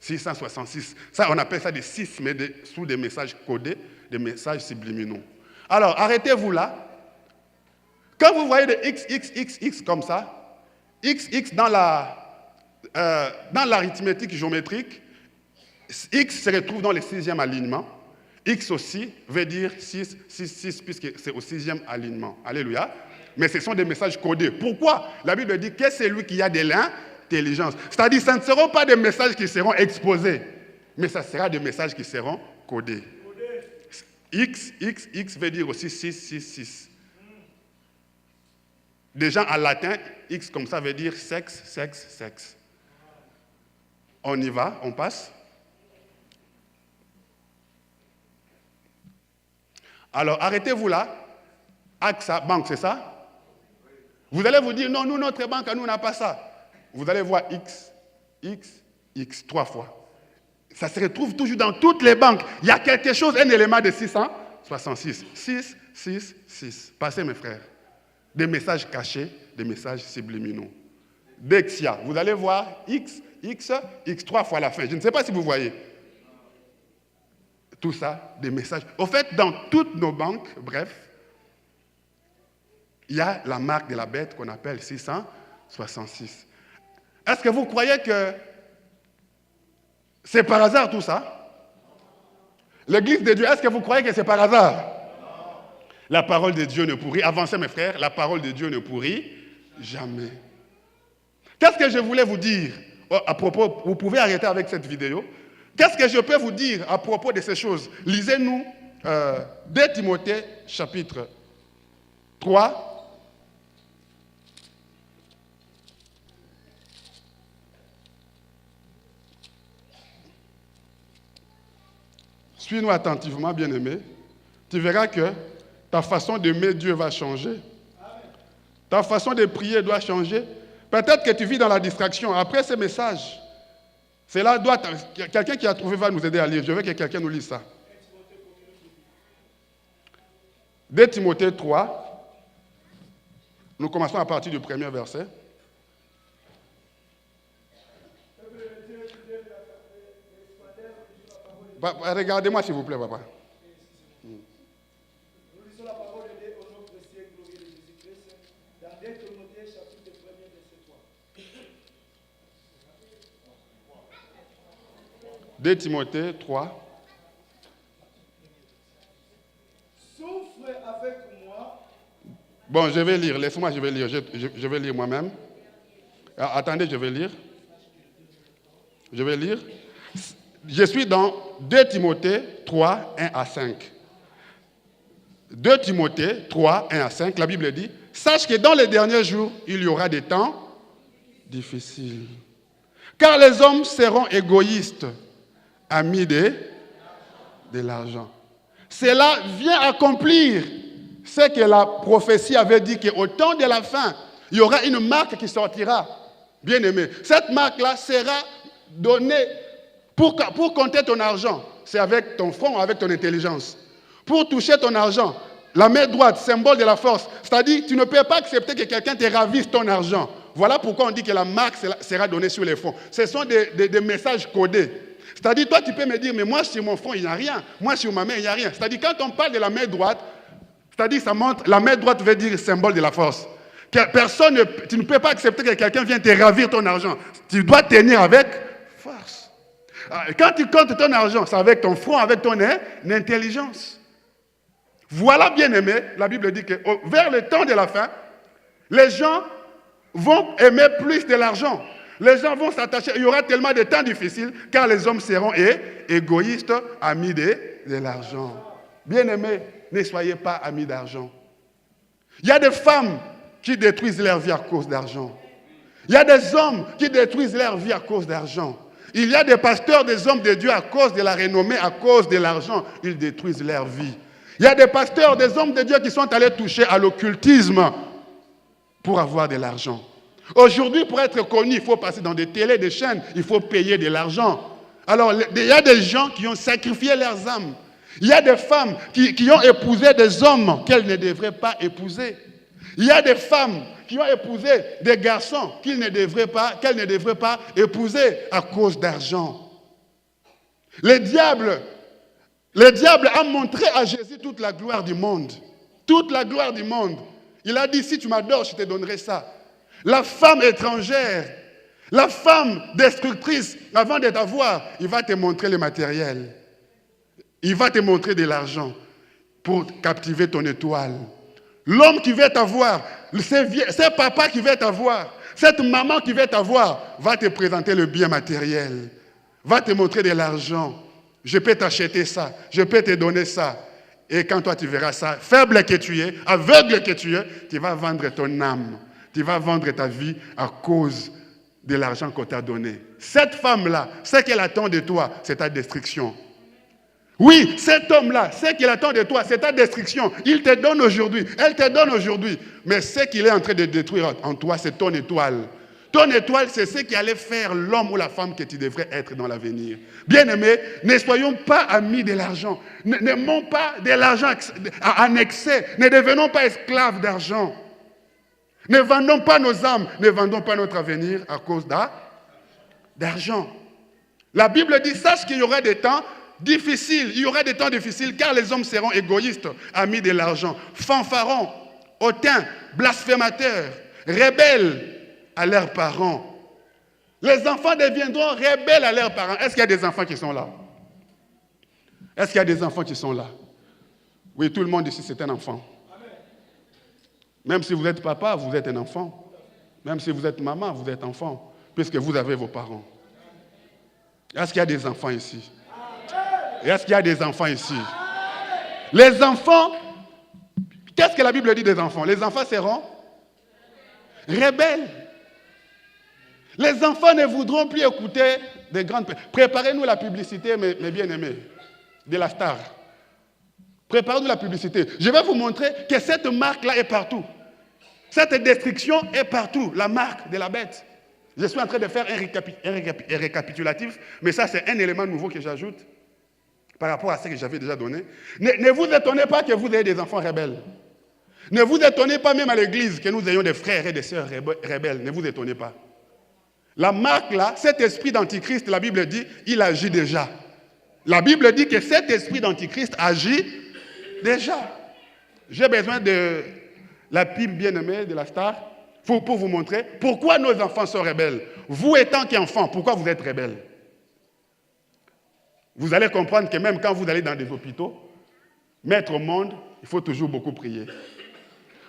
666, ça on appelle ça des 6, mais sous des messages codés, des messages subliminaux. Alors arrêtez-vous là. Quand vous voyez des XXXX comme ça, XX dans l'arithmétique géométrique, X se retrouve dans le 6e alignement. X aussi veut dire 6, 6, 6, puisque c'est au 6e alignement. Alléluia. Mais ce sont des messages codés. Pourquoi? La Bible dit que c'est lui qui a de l'intelligence. C'est-à-dire, ce ne seront pas des messages qui seront exposés, mais ça sera des messages qui seront codés. X, X, X veut dire aussi 6, 6, 6. Déjà en latin, X comme ça veut dire sexe, sexe, sexe. On y va, on passe. Alors, arrêtez-vous là. AXA, banque, c'est ça? Vous allez vous dire, non, nous, notre banque, nous, on n'a pas ça. Vous allez voir X, 3 fois. Ça se retrouve toujours dans toutes les banques. Il y a quelque chose, un élément de 666. 6. Passez, mes frères. Des messages cachés, des messages subliminaux. Dexia, vous allez voir X, 3 fois la fin. Je ne sais pas si vous voyez. Tout ça, des messages. Au fait, dans toutes nos banques, bref, il y a la marque de la bête qu'on appelle 666. Est-ce que vous croyez que c'est par hasard tout ça? L'Église de Dieu, est-ce que vous croyez que c'est par hasard? La parole de Dieu ne pourrit. Avancez mes frères, la parole de Dieu ne pourrit jamais. Qu'est-ce que je voulais vous dire à propos? Vous pouvez arrêter avec cette vidéo. Qu'est-ce que je peux vous dire à propos de ces choses? Lisez-nous 2 Timothée chapitre 3. Suis-nous attentivement, bien-aimé. Tu verras que ta façon d'aimer Dieu va changer. Ta façon de prier doit changer. Peut-être que tu vis dans la distraction. Après ce message, quelqu'un qui a trouvé va nous aider à lire. Je veux que quelqu'un nous lise ça. 2 Timothée 3. Nous commençons à partir du premier verset. Regardez-moi s'il vous plaît, papa. Nous lisons la parole de Dieu au nom de Seigneur glorieux de Jésus-Christ dans 2 Timothée chapitre 1 verset 3. 2 Timothée 3. Souffre avec moi. Bon, je vais lire. Laisse-moi, je vais lire. Je vais lire moi-même. Attendez, je vais lire. Je vais lire. Je suis dans 2 Timothée 3, 1 à 5. 2 Timothée 3, 1 à 5, la Bible dit, « Sache que dans les derniers jours, il y aura des temps difficiles. Car les hommes seront égoïstes, amis de l'argent. Cela vient accomplir ce que la prophétie avait dit, qu'au temps de la fin, il y aura une marque qui sortira. Bien aimé, cette marque-là sera donnée pour compter ton argent. C'est avec ton front, avec ton intelligence. Pour toucher ton argent, la main droite, symbole de la force. C'est-à-dire, tu ne peux pas accepter que quelqu'un te ravisse ton argent. Voilà pourquoi on dit que la marque sera donnée sur les fronts. Ce sont des messages codés. C'est-à-dire, toi, tu peux me dire, mais moi, sur mon front, il n'y a rien. Moi, sur ma main, il n'y a rien. C'est-à-dire, quand on parle de la main droite, c'est-à-dire, ça montre, la main droite veut dire symbole de la force. Tu ne peux pas accepter que quelqu'un vienne te ravir ton argent. Tu dois tenir avec force. Quand tu comptes ton argent, c'est avec ton front, avec ton intelligence. Voilà, bien aimé, la Bible dit que vers le temps de la fin, les gens vont aimer plus de l'argent. Les gens vont s'attacher. Il y aura tellement de temps difficiles car les hommes seront égoïstes, amis de l'argent. Bien aimé, ne soyez pas amis d'argent. Il y a des femmes qui détruisent leur vie à cause d'argent. Il y a des hommes qui détruisent leur vie à cause d'argent. Il y a des pasteurs, des hommes de Dieu, à cause de la renommée, à cause de l'argent, ils détruisent leur vie. Il y a des pasteurs, des hommes de Dieu qui sont allés toucher à l'occultisme pour avoir de l'argent. Aujourd'hui, pour être connu, il faut passer dans des télés, des chaînes, il faut payer de l'argent. Alors, il y a des gens qui ont sacrifié leurs âmes. Il y a des femmes qui ont épousé des hommes qu'elles ne devraient pas épouser. Il y a des femmes qui ont épousé des garçons qu'elles ne devraient pas épouser à cause d'argent. Le diable a montré à Jésus toute la gloire du monde. Toute la gloire du monde. Il a dit, si tu m'adores, je te donnerai ça. La femme étrangère, la femme destructrice, avant de t'avoir, il va te montrer le matériel. Il va te montrer de l'argent pour captiver ton étoile. L'homme qui veut t'avoir, c'est papa qui veut t'avoir, cette maman qui veut t'avoir, va te présenter le bien matériel, va te montrer de l'argent. Je peux t'acheter ça, je peux te donner ça. Et quand toi tu verras ça, faible que tu es, aveugle que tu es, tu vas vendre ton âme, tu vas vendre ta vie à cause de l'argent qu'on t'a donné. Cette femme-là, ce qu'elle attend de toi, c'est ta destruction. Oui, cet homme-là, ce qu'il attend de toi, c'est ta destruction. Il te donne aujourd'hui, elle te donne aujourd'hui. Mais ce qu'il est en train de détruire en toi, c'est ton étoile. Ton étoile, c'est ce qui allait faire l'homme ou la femme que tu devrais être dans l'avenir. Bien-aimés, ne soyons pas amis de l'argent. N'aimons pas de l'argent en excès. Ne devenons pas esclaves d'argent. Ne vendons pas nos âmes, ne vendons pas notre avenir à cause d'argent. La Bible dit, sache qu'il y aura des temps difficiles. Il y aura des temps difficiles car les hommes seront égoïstes, amis de l'argent, fanfarons, hautains, blasphémateurs, rebelles à leurs parents. Les enfants deviendront rebelles à leurs parents. Est-ce qu'il y a des enfants qui sont là? Est-ce qu'il y a des enfants qui sont là? Oui, tout le monde ici, c'est un enfant. Même si vous êtes papa, vous êtes un enfant. Même si vous êtes maman, vous êtes enfant, puisque vous avez vos parents. Est-ce qu'il y a des enfants ici? Est-ce qu'il y a des enfants ici? Les enfants, qu'est-ce que la Bible dit des enfants? Les enfants seront rebelles. Les enfants ne voudront plus écouter des grandes... Préparez-nous la publicité, mes bien-aimés, de la star. Préparez-nous la publicité. Je vais vous montrer que cette marque-là est partout. Cette destruction est partout, la marque de la bête. Je suis en train de faire un récapitulatif, mais ça, c'est un élément nouveau que j'ajoute par rapport à ce que j'avais déjà donné. Ne vous étonnez pas que vous ayez des enfants rebelles. Ne vous étonnez pas même à l'église que nous ayons des frères et des sœurs rebelles. Ne vous étonnez pas. La marque là, cet esprit d'antichrist, la Bible dit, il agit déjà. La Bible dit que cet esprit d'antichrist agit déjà. J'ai besoin de la pub bien-aimée de la star pour vous montrer pourquoi nos enfants sont rebelles. Vous étant qu'enfants, pourquoi vous êtes rebelles? Vous allez comprendre que même quand vous allez dans des hôpitaux, mettre au monde, il faut toujours beaucoup prier.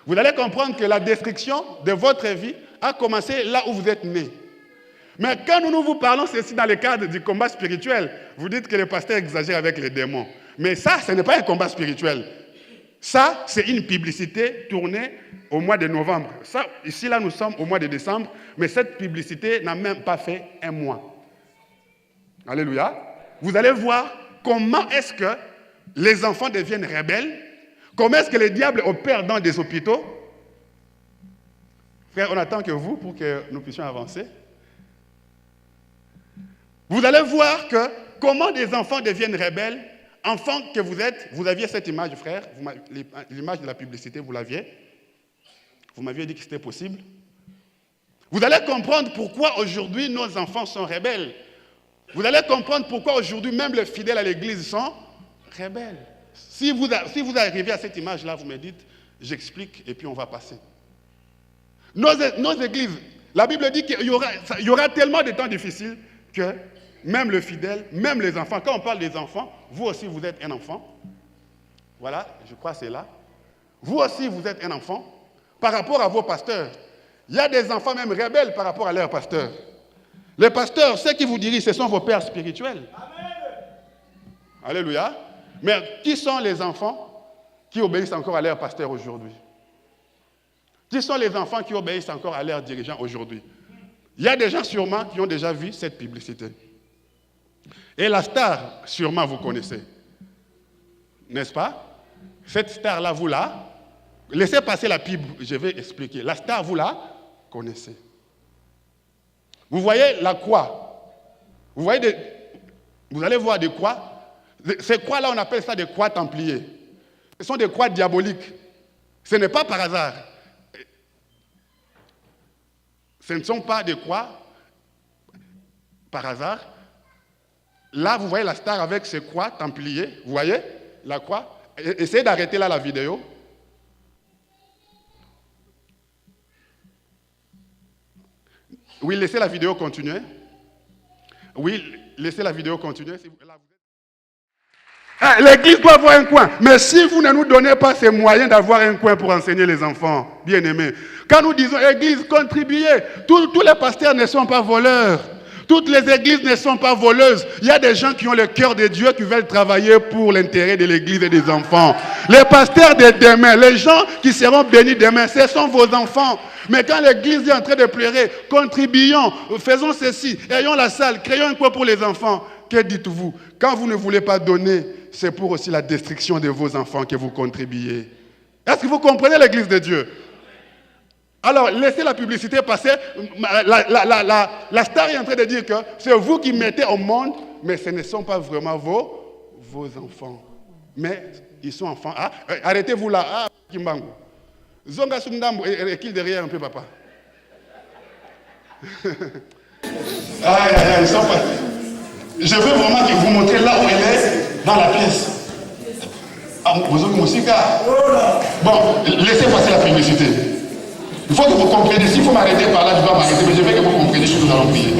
Vous allez comprendre que la destruction de votre vie a commencé là où vous êtes nés. Mais quand nous vous parlons ceci dans le cadre du combat spirituel, vous dites que le pasteur exagère avec les démons. Mais ça, ce n'est pas un combat spirituel. Ça, c'est une publicité tournée au mois de novembre. Ça, ici, là, nous sommes au mois de décembre, mais cette publicité n'a même pas fait un mois. Alléluia. Vous allez voir comment est-ce que les enfants deviennent rebelles, comment est-ce que le diable opère dans des hôpitaux. Frère, on attend que vous pour que nous puissions avancer. Vous allez voir que comment des enfants deviennent rebelles. Enfants que vous êtes, vous aviez cette image, frère, l'image de la publicité, vous l'aviez. Vous m'aviez dit que c'était possible. Vous allez comprendre pourquoi aujourd'hui nos enfants sont rebelles. Vous allez comprendre pourquoi aujourd'hui même les fidèles à l'église sont rebelles. Si vous arrivez à cette image-là, vous me dites, j'explique et puis on va passer. Nos églises, la Bible dit qu'il y aura tellement de temps difficiles que même le fidèle, même les enfants, quand on parle des enfants, vous aussi vous êtes un enfant. Voilà, je crois que c'est là. Vous aussi vous êtes un enfant. Par rapport à vos pasteurs, il y a des enfants même rebelles par rapport à leurs pasteurs. Les pasteurs, ceux qui vous dirigent, ce sont vos pères spirituels. Amen. Alléluia. Mais qui sont les enfants qui obéissent encore à leurs pasteurs aujourd'hui? Qui sont les enfants qui obéissent encore à leurs dirigeants aujourd'hui? Il y a des gens sûrement qui ont déjà vu cette publicité. Et la star, sûrement vous connaissez. N'est-ce pas? Cette star-là, vous la... Laissez passer la pub, je vais expliquer. La star, vous la connaissez. Vous voyez la croix. Vous allez voir des croix. Ces croix-là, on appelle ça des croix templiers. Ce sont des croix diaboliques. Ce n'est pas par hasard. Ce ne sont pas des croix par hasard. Là, vous voyez la star avec ses croix templiers. Vous voyez la croix? Essayez d'arrêter là la vidéo. Oui, laissez la vidéo continuer. Oui, laissez la vidéo continuer. L'église doit avoir un coin. Mais si vous ne nous donnez pas ces moyens d'avoir un coin pour enseigner les enfants, bien-aimés, quand nous disons église, contribuez, tous les pasteurs ne sont pas voleurs. Toutes les églises ne sont pas voleuses. Il y a des gens qui ont le cœur de Dieu qui veulent travailler pour l'intérêt de l'église et des enfants. Les pasteurs de demain, les gens qui seront bénis demain, ce sont vos enfants. Mais quand l'église est en train de pleurer, contribuons, faisons ceci, ayons la salle, créons un coin pour les enfants. que dites-vous? Quand vous ne voulez pas donner, c'est pour aussi la destruction de vos enfants que vous contribuez. Est-ce que vous comprenez l'Église de Dieu? Alors, laissez la publicité passer. La star est en train de dire que c'est vous qui mettez au monde, mais ce ne sont pas vraiment vos enfants. Mais ils sont enfants. Ah, arrêtez-vous là. Ah, Kimbangu. Zonga Sundambo, recule derrière un peu, papa. Ils sont partis. Je veux vraiment que vous montrez là où elle est dans la pièce. Bon, laissez passer la publicité. Il faut que vous compreniez. S'il faut m'arrêter par là, je dois m'arrêter. Mais je veux que vous compreniez ce que nous allons prier.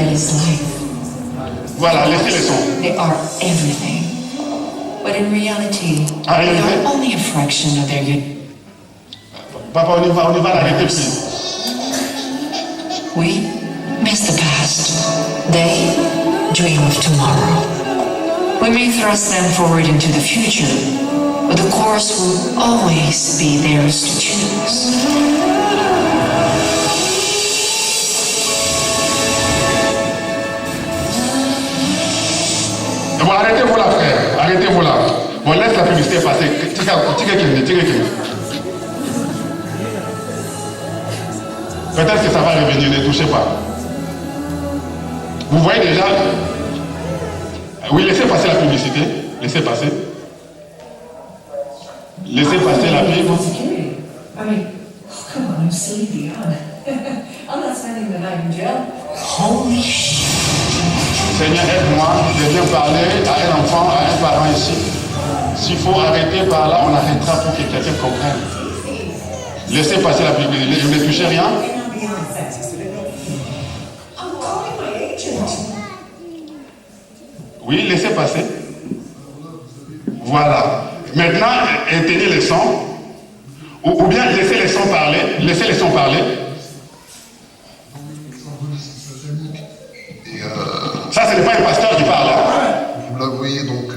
Voilà, laissez les sons. They are everything. But in reality, they are only a fraction of their Papa, on y va l'arrêter puis. We miss the past. They dream of tomorrow. We may thrust them forward into the future, but the course will always be theirs to choose. Bon, arrêtez-vous là, frère. Arrêtez-vous là. Bon, laisse la publicité passer. Peut-être que ça va revenir, ne touchez pas. Vous voyez déjà. Oui, laissez passer la publicité. Laissez passer. Laissez passer la pub. I mean, come on, I'm sleepy. I'm not spending the night in jail. Holy shit. Seigneur, aide-moi de bien parler à un enfant, à un parent ici. S'il faut arrêter par là, on arrêtera pour que quelqu'un comprenne. Laissez passer la publicité. Ne touchez rien. Oui, laissez passer. Voilà. Maintenant, éteignez les sons. Ou bien laissez les sons parler. Laissez les sons parler. Ça, ce n'est pas un pasteur qui parle. Vous la voyez, donc,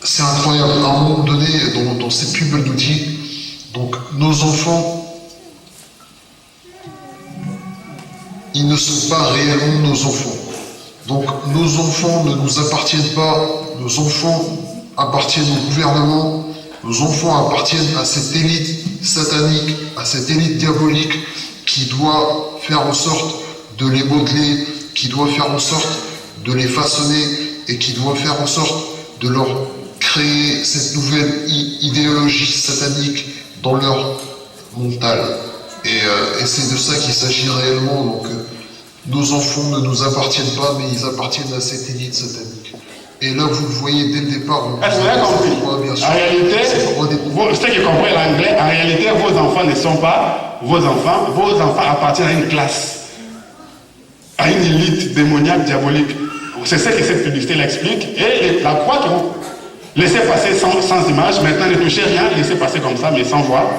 c'est incroyable. À un moment donné, dans cette pub, elle nous dit, donc, nos enfants, ils ne sont pas réellement nos enfants. Donc, nos enfants ne nous appartiennent pas. Nos enfants appartiennent au gouvernement. Nos enfants appartiennent à cette élite satanique, à cette élite diabolique qui doit faire en sorte de les modeler, qui doit faire en sorte de les façonner et qui doit faire en sorte de leur créer cette nouvelle idéologie satanique dans leur mental. Et c'est de ça qu'il s'agit réellement. Donc, nos enfants ne nous appartiennent pas, mais ils appartiennent à cette élite satanique. Et là, vous le voyez dès le départ. Est-ce que vous avez compris? Bien sûr. En réalité, ceux qui comprennent l'anglais, en réalité, vos enfants ne sont pas vos enfants. Vos enfants appartiennent à une classe, à une élite démoniaque, diabolique. C'est ce que cette publicité l'explique. Et la croix que vous laissez passer sans image, maintenant ne touchez rien, laissez passer comme ça, mais sans voix.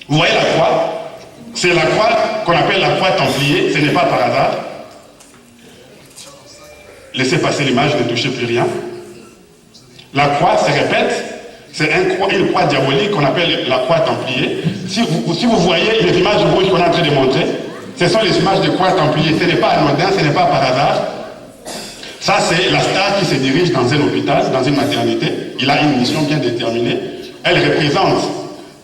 Vous voyez la croix? C'est la croix qu'on appelle la croix templier, ce n'est pas par hasard. Laissez passer l'image, ne touchez plus rien. La croix se répète, c'est une croix diabolique qu'on appelle la croix templier. Si vous voyez les images rouges qu'on est en train de montrer, ce sont les images de croix templier. Ce n'est pas anodin, ce n'est pas par hasard. Ça, c'est la star qui se dirige dans un hôpital, dans une maternité. Il a une mission bien déterminée. Elle représente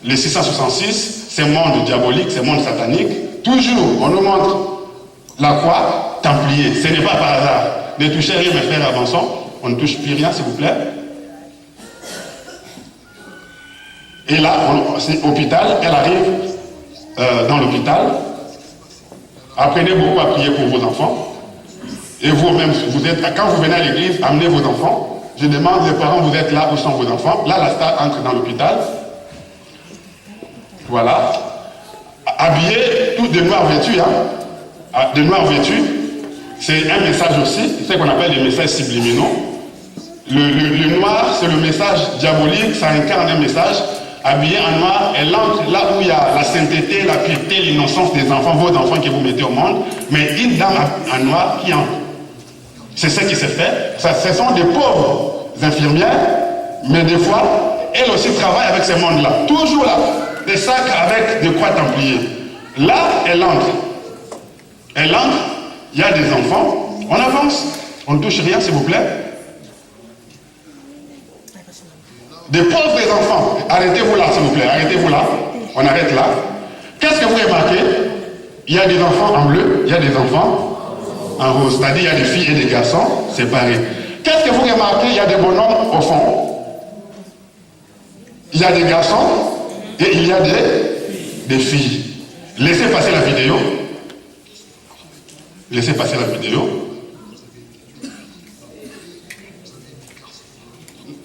les 666, ce monde diabolique, ce monde satanique. Toujours, on nous montre la croix templier. Ce n'est pas par hasard. Ne touchez rien, mes frères, avançons. On ne touche plus rien, s'il vous plaît. Et là, c'est hôpital. Elle arrive dans l'hôpital. Apprenez beaucoup à prier pour vos enfants. Et vous-même, quand vous venez à l'église, amenez vos enfants. Je demande, les parents, vous êtes là, où sont vos enfants? Là, la star entre dans l'hôpital. Voilà. Habillé, tout de noir vêtu, hein. De noir vêtu. C'est un message aussi, c'est ce qu'on appelle les messages subliminaux. Le noir, c'est le message diabolique, ça incarne un message. Habillé en noir, elle entre là où il y a la sainteté, la pureté, l'innocence des enfants, vos enfants que vous mettez au monde. Mais une dame en noir qui entre. C'est ce qui se fait. Ce sont des pauvres infirmières, mais des fois, elles aussi travaillent avec ce monde-là. Toujours là, des sacs avec des croix templiers. Là, elle entre. Elle entre, il y a des enfants, on avance. On ne touche rien, s'il vous plaît. Des pauvres enfants. Arrêtez-vous là, s'il vous plaît. Arrêtez-vous là. On arrête là. Qu'est-ce que vous remarquez? Il y a des enfants en bleu, il y a des enfants en rose. C'est-à-dire il y a des filles et des garçons séparés. Qu'est-ce que vous remarquez? Il y a des bonhommes au fond. Il y a des garçons et il y a des filles. Laissez passer la vidéo. Laissez passer la vidéo.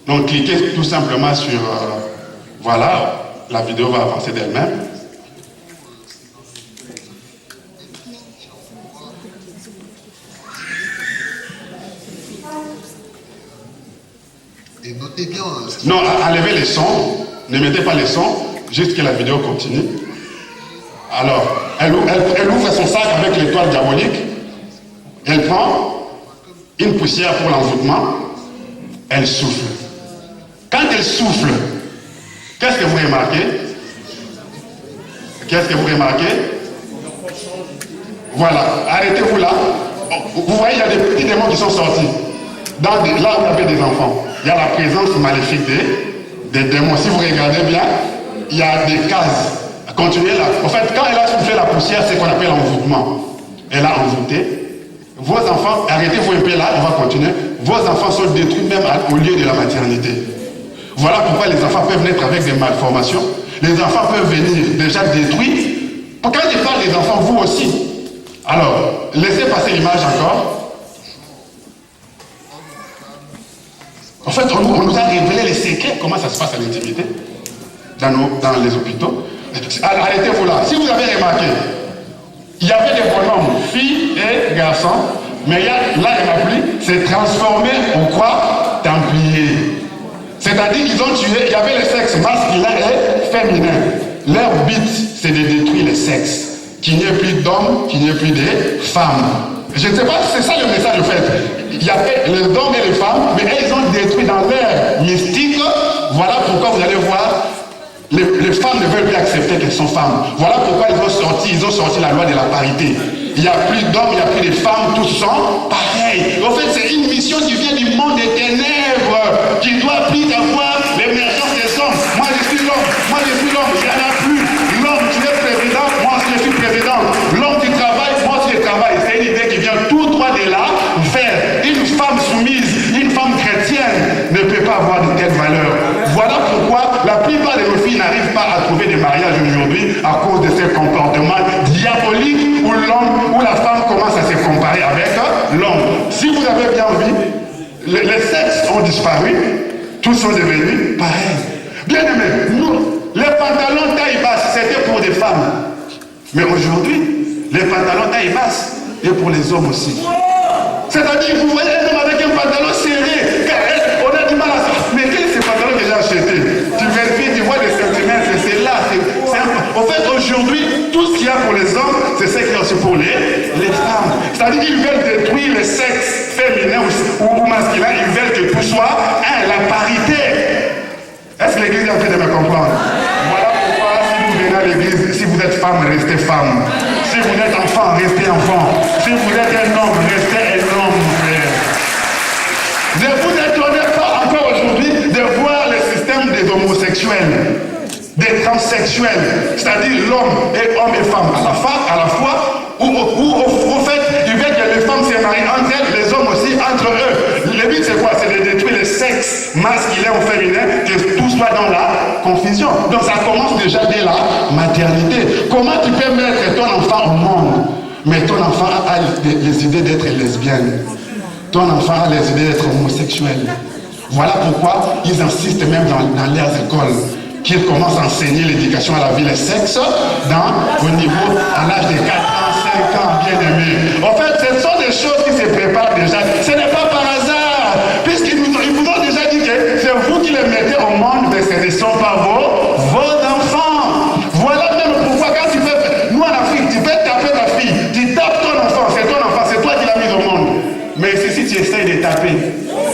Donc cliquez tout simplement sur voilà, la vidéo va avancer d'elle-même. Et notez bien. Non, enlevez les sons, ne mettez pas les sons, juste que la vidéo continue. Alors, elle ouvre son sac avec l'étoile diabolique, elle prend une poussière pour l'envoûtement, elle souffle. Quand elle souffle, qu'est-ce que vous remarquez? Qu'est-ce que vous remarquez? Voilà, arrêtez-vous là. Vous voyez, il y a des petits démons qui sont sortis. Là où il y avait des enfants, il y a la présence maléfique des démons. Si vous regardez bien, il y a des cases. Continuez là. En fait, quand elle a soufflé la poussière, c'est ce qu'on appelle envoûtement. Elle a envoûté. Vos enfants, arrêtez-vous un peu là, on va continuer. Vos enfants sont détruits même au lieu de la maternité. Voilà pourquoi les enfants peuvent naître avec des malformations. Les enfants peuvent venir déjà détruits. Quand je parle des enfants, vous aussi. Alors, laissez passer l'image encore. En fait, on nous a révélé les secrets, comment ça se passe à l'intimité, dans les hôpitaux. Arrêtez-vous là. Si vous avez remarqué, il y avait des bonhommes, filles et garçons, mais là, il n'y en a plus, c'est transformé en quoi? Templiers. C'est-à-dire qu'ils ont tué, il y avait les sexes masculin et féminin. Leur but, c'est de détruire les sexes. Qu'il n'y ait plus d'hommes, qu'il n'y ait plus de femmes. Je ne sais pas, c'est ça le message en fait. Il y avait les hommes et les femmes, mais ils ont détruit dans l'air mystique. Voilà pourquoi vous allez voir, les femmes ne veulent plus accepter qu'elles sont femmes. Voilà pourquoi ils ont sorti la loi de la parité. Il n'y a plus d'hommes, il n'y a plus de femmes, tous sont pareils. En fait, c'est une mission qui vient du monde des ténèbres, qui doit plus avoir l'émergence des hommes. Moi je suis l'homme, il n'y en a plus. L'homme, tu es président, moi je suis président. L'homme qui travaille, moi je travaille. C'est une idée qui vient tout droit de là, vers une femme soumise, une femme chrétienne ne peut pas avoir de telles valeurs. Voilà pourquoi la plupart de nos filles n'arrivent pas à trouver des mariages aujourd'hui à cause de ces comportements diaboliques où l'homme ou la femme commence à se comparer avec l'homme. Si vous avez bien vu, les sexes ont disparu, tous sont devenus pareils. Bien aimé, nous, les pantalons taille basse, c'était pour des femmes. Mais aujourd'hui, les pantalons taille basse, et pour les hommes aussi. C'est-à-dire, vous voyez un homme avec un pantalon serré, on a du mal à ça. Mais quel est ce pantalon que j'ai acheté? Tu vérifies, tu vois des centimètres, c'est là. En fait, aujourd'hui, tout ce qu'il y a pour les hommes, c'est ce qu'il y a aussi pour les femmes. C'est-à-dire qu'ils veulent détruire le sexe féminin ou masculin, ils veulent que tout soit la parité. Est-ce que l'église est en train de me comprendre? Voilà pourquoi, si vous venez à l'église, si vous êtes femme, restez femme. Si vous êtes enfant, restez enfant. Si vous êtes un homme, restez un homme, frère. Ne vous étonnez pas encore aujourd'hui de voir le système des homosexuels, des transsexuels, c'est-à-dire l'homme et homme et femme à la fois, où au fait, ils veulent que les femmes se marient entre elles, les hommes aussi entre eux. Le but c'est quoi? C'est de détruire le sexe masculin ou féminin, que tout soit dans la confusion. Donc ça commence déjà dès la maternité. Comment tu peux mettre ton enfant au monde, mais ton enfant a les idées d'être lesbienne, ton enfant a les idées d'être homosexuel. Voilà pourquoi ils insistent même dans leurs écoles, qu'ils commencent à enseigner l'éducation à la vie, les sexes, au niveau, à l'âge de 4 ans, 5 ans, bien aimé. En fait, ce sont des choses qui se préparent déjà. Ce n'est pas par hasard, puisqu'ils vous ont déjà dit que c'est vous qui les mettez au monde, mais ce ne sont pas vos enfants. Voilà même pourquoi quand tu fais, nous en Afrique, tu peux taper ta fille, tu tapes ton enfant, c'est toi qui l'as mis au monde. Mais si tu essayes de taper,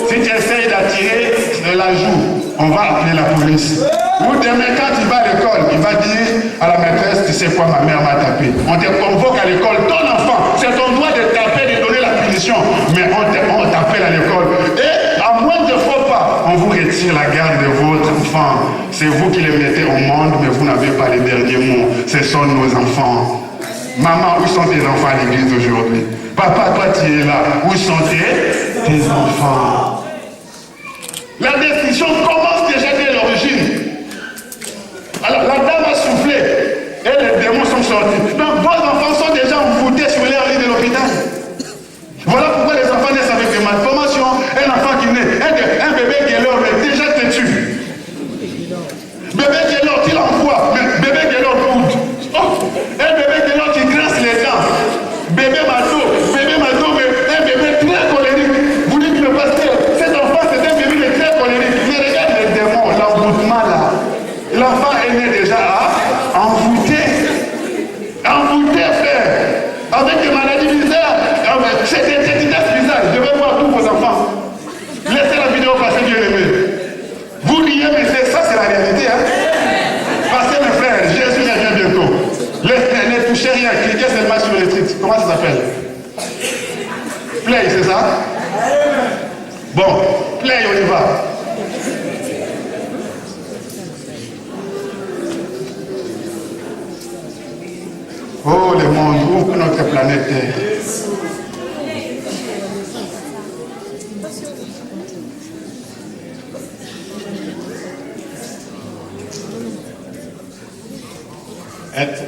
si tu essayes d'attirer la joue, on va appeler la police. Ou demain, quand il va à l'école, il va dire à la maîtresse, tu sais quoi, ma mère m'a tapé. On te convoque à l'école, ton enfant, c'est ton droit de taper, de donner la punition. Mais on t'appelle à l'école. Et à moins de faux pas, on vous retire la garde de votre enfant. C'est vous qui les mettez au monde, mais vous n'avez pas les derniers mots. Ce sont nos enfants. Maman, où sont tes enfants à l'église aujourd'hui? Papa, toi tu es là. Où sont tes enfants? La destruction commence déjà dès l'origine. Alors la dame a soufflé et les démons sont sortis. Donc vos enfants sont déjà envoûtés sur leur lit de l'hôpital. Voilà pourquoi les enfants naissent avec des malformations. Un enfant qui naît, un bébé qui est là, mais déjà têtu. Bébé qui est là, il envoie, mais bébé qui est là, boude. Oh, un bébé qui est là, qui grince les dents. Bébé mato, mais un bébé très colérique. Vous dites que le pasteur, cet enfant c'est un bébé très colérique. Mais regarde les démons, l'envoûtement là. L'enfant est né déjà envoûté, frère, avec des maladies bizarres. C'est des dédicaces bizarres. Je vais voir tous vos enfants. Laissez la vidéo passer, bien aimé. Vous riez, mais ça, c'est la réalité. Hein? Passez, mes frères, Jésus revient bientôt. Ne touchez rien, cliquez seulement sur le titre. Comment ça s'appelle? Play, c'est ça? Bon, play, on y va. Oh, le monde, où notre planète Terre.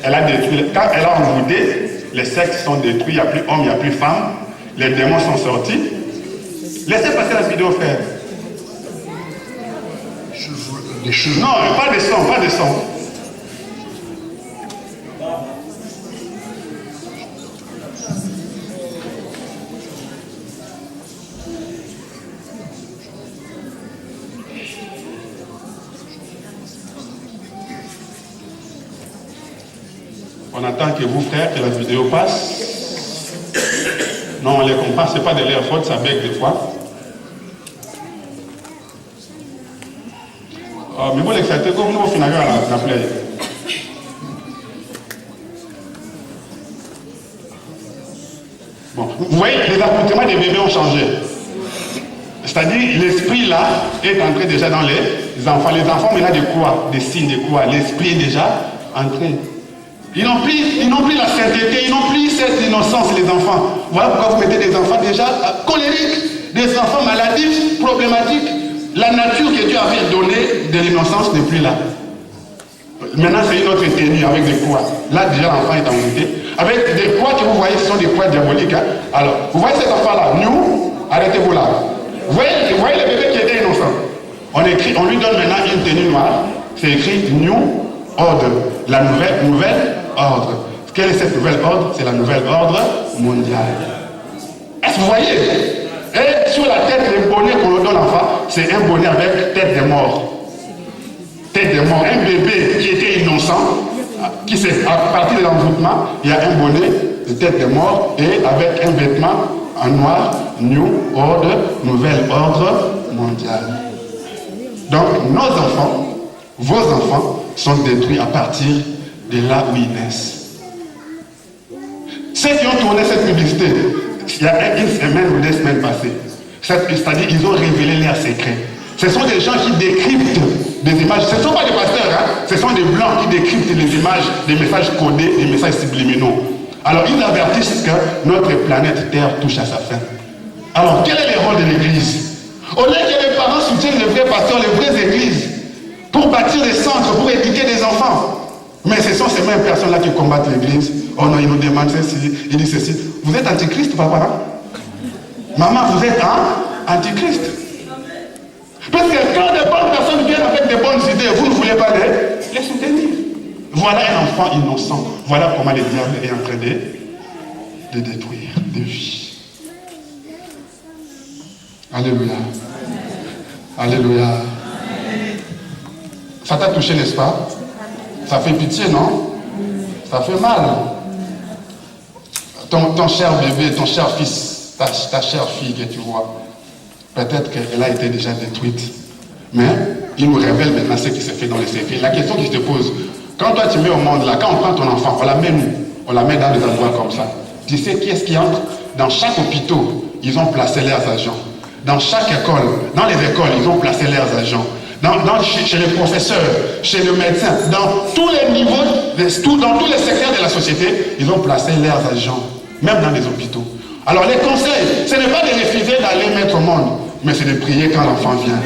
Elle a détruit, quand elle a envoûté, les sexes sont détruits, il n'y a plus homme, il n'y a plus femme, les démons sont sortis. Laissez passer la vidéo, frère. Les cheveux. Non, pas de son, pas de son. On attend que vous, frères, que la vidéo passe. Non, on les comprend, c'est pas de leur faute, ça bègue des fois. Mais vous l'exactez comme nous, au final, la play. Bon, vous voyez, les accoutrements des bébés ont changé. C'est-à-dire, l'esprit là est entré déjà dans les enfants. Les enfants, mais là, de quoi? Des signes de quoi? L'esprit est déjà entré. Ils n'ont plus la sainteté, ils n'ont plus cette innocence, les enfants. Voilà pourquoi vous mettez des enfants déjà colériques, des enfants maladifs, problématiques. La nature que Dieu avait donnée de l'innocence n'est plus là. Maintenant, c'est une autre tenue avec des poids. Là, déjà, l'enfant est envoûté. Avec des poids que vous voyez, ce sont des poids diaboliques. Hein. Alors, vous voyez cet enfant-là, nous, arrêtez-vous là. Vous voyez le bébé qui était innocent. On lui donne maintenant une tenue noire. C'est écrit New Order, la nouvelle ordre. Quel est cette nouvelle ordre? C'est la nouvelle ordre mondiale. Est-ce que vous voyez? Et sur la tête, le bonnet qu'on donne à l'enfant, c'est un bonnet avec tête de mort. Tête de mort. Un bébé qui était innocent, qui s'est à partir de l'envoûtement, il y a un bonnet de tête de mort et avec un vêtement en noir, New Order, nouvel ordre mondial. Donc nos enfants, vos enfants, sont détruits à partir de là où ils naissent. Ceux qui ont tourné cette publicité, il y a une semaine ou 2 semaines passées, c'est-à-dire ils ont révélé leurs secrets. Ce sont des gens qui décryptent des images. Ce ne sont pas des pasteurs, hein? Ce sont des blancs qui décryptent les images, des messages codés, des messages subliminaux. Alors ils avertissent que notre planète Terre touche à sa fin. Alors quel est le rôle de l'Église? Au lieu que les parents soutiennent les vrais pasteurs, les vraies églises, pour bâtir des centres, pour éduquer des enfants. Mais ce sont ces mêmes personnes-là qui combattent l'Église. Oh non, ils nous demandent ceci, ils disent ceci. Vous êtes antichrist, papa? Hein? Maman, vous êtes antichrist. Parce que quand des bonnes personnes viennent avec des bonnes idées, vous ne voulez pas les soutenir. Voilà un enfant innocent. Voilà comment le diable est en train de détruire des vies. Alléluia. Alléluia. Ça t'a touché, n'est-ce pas? Ça fait pitié, non? Ça fait mal. Ton cher bébé, ton cher fils, ta chère fille que tu vois, peut-être qu'elle a été déjà détruite. Mais il nous révèle maintenant ce qui se fait dans les secrets. La question qui se pose, quand toi tu mets au monde là, quand on prend ton enfant, on la met dans des endroits comme ça. Tu sais qui est-ce qui entre? Dans chaque hôpital, ils ont placé leurs agents. Dans chaque école, dans les écoles, ils ont placé leurs agents. Chez les professeurs, chez le médecin, dans tous les niveaux, dans tous les secteurs de la société, ils ont placé leurs agents, même dans les hôpitaux. Alors les conseils, ce n'est pas de refuser d'aller mettre au monde, mais c'est de prier quand l'enfant vient.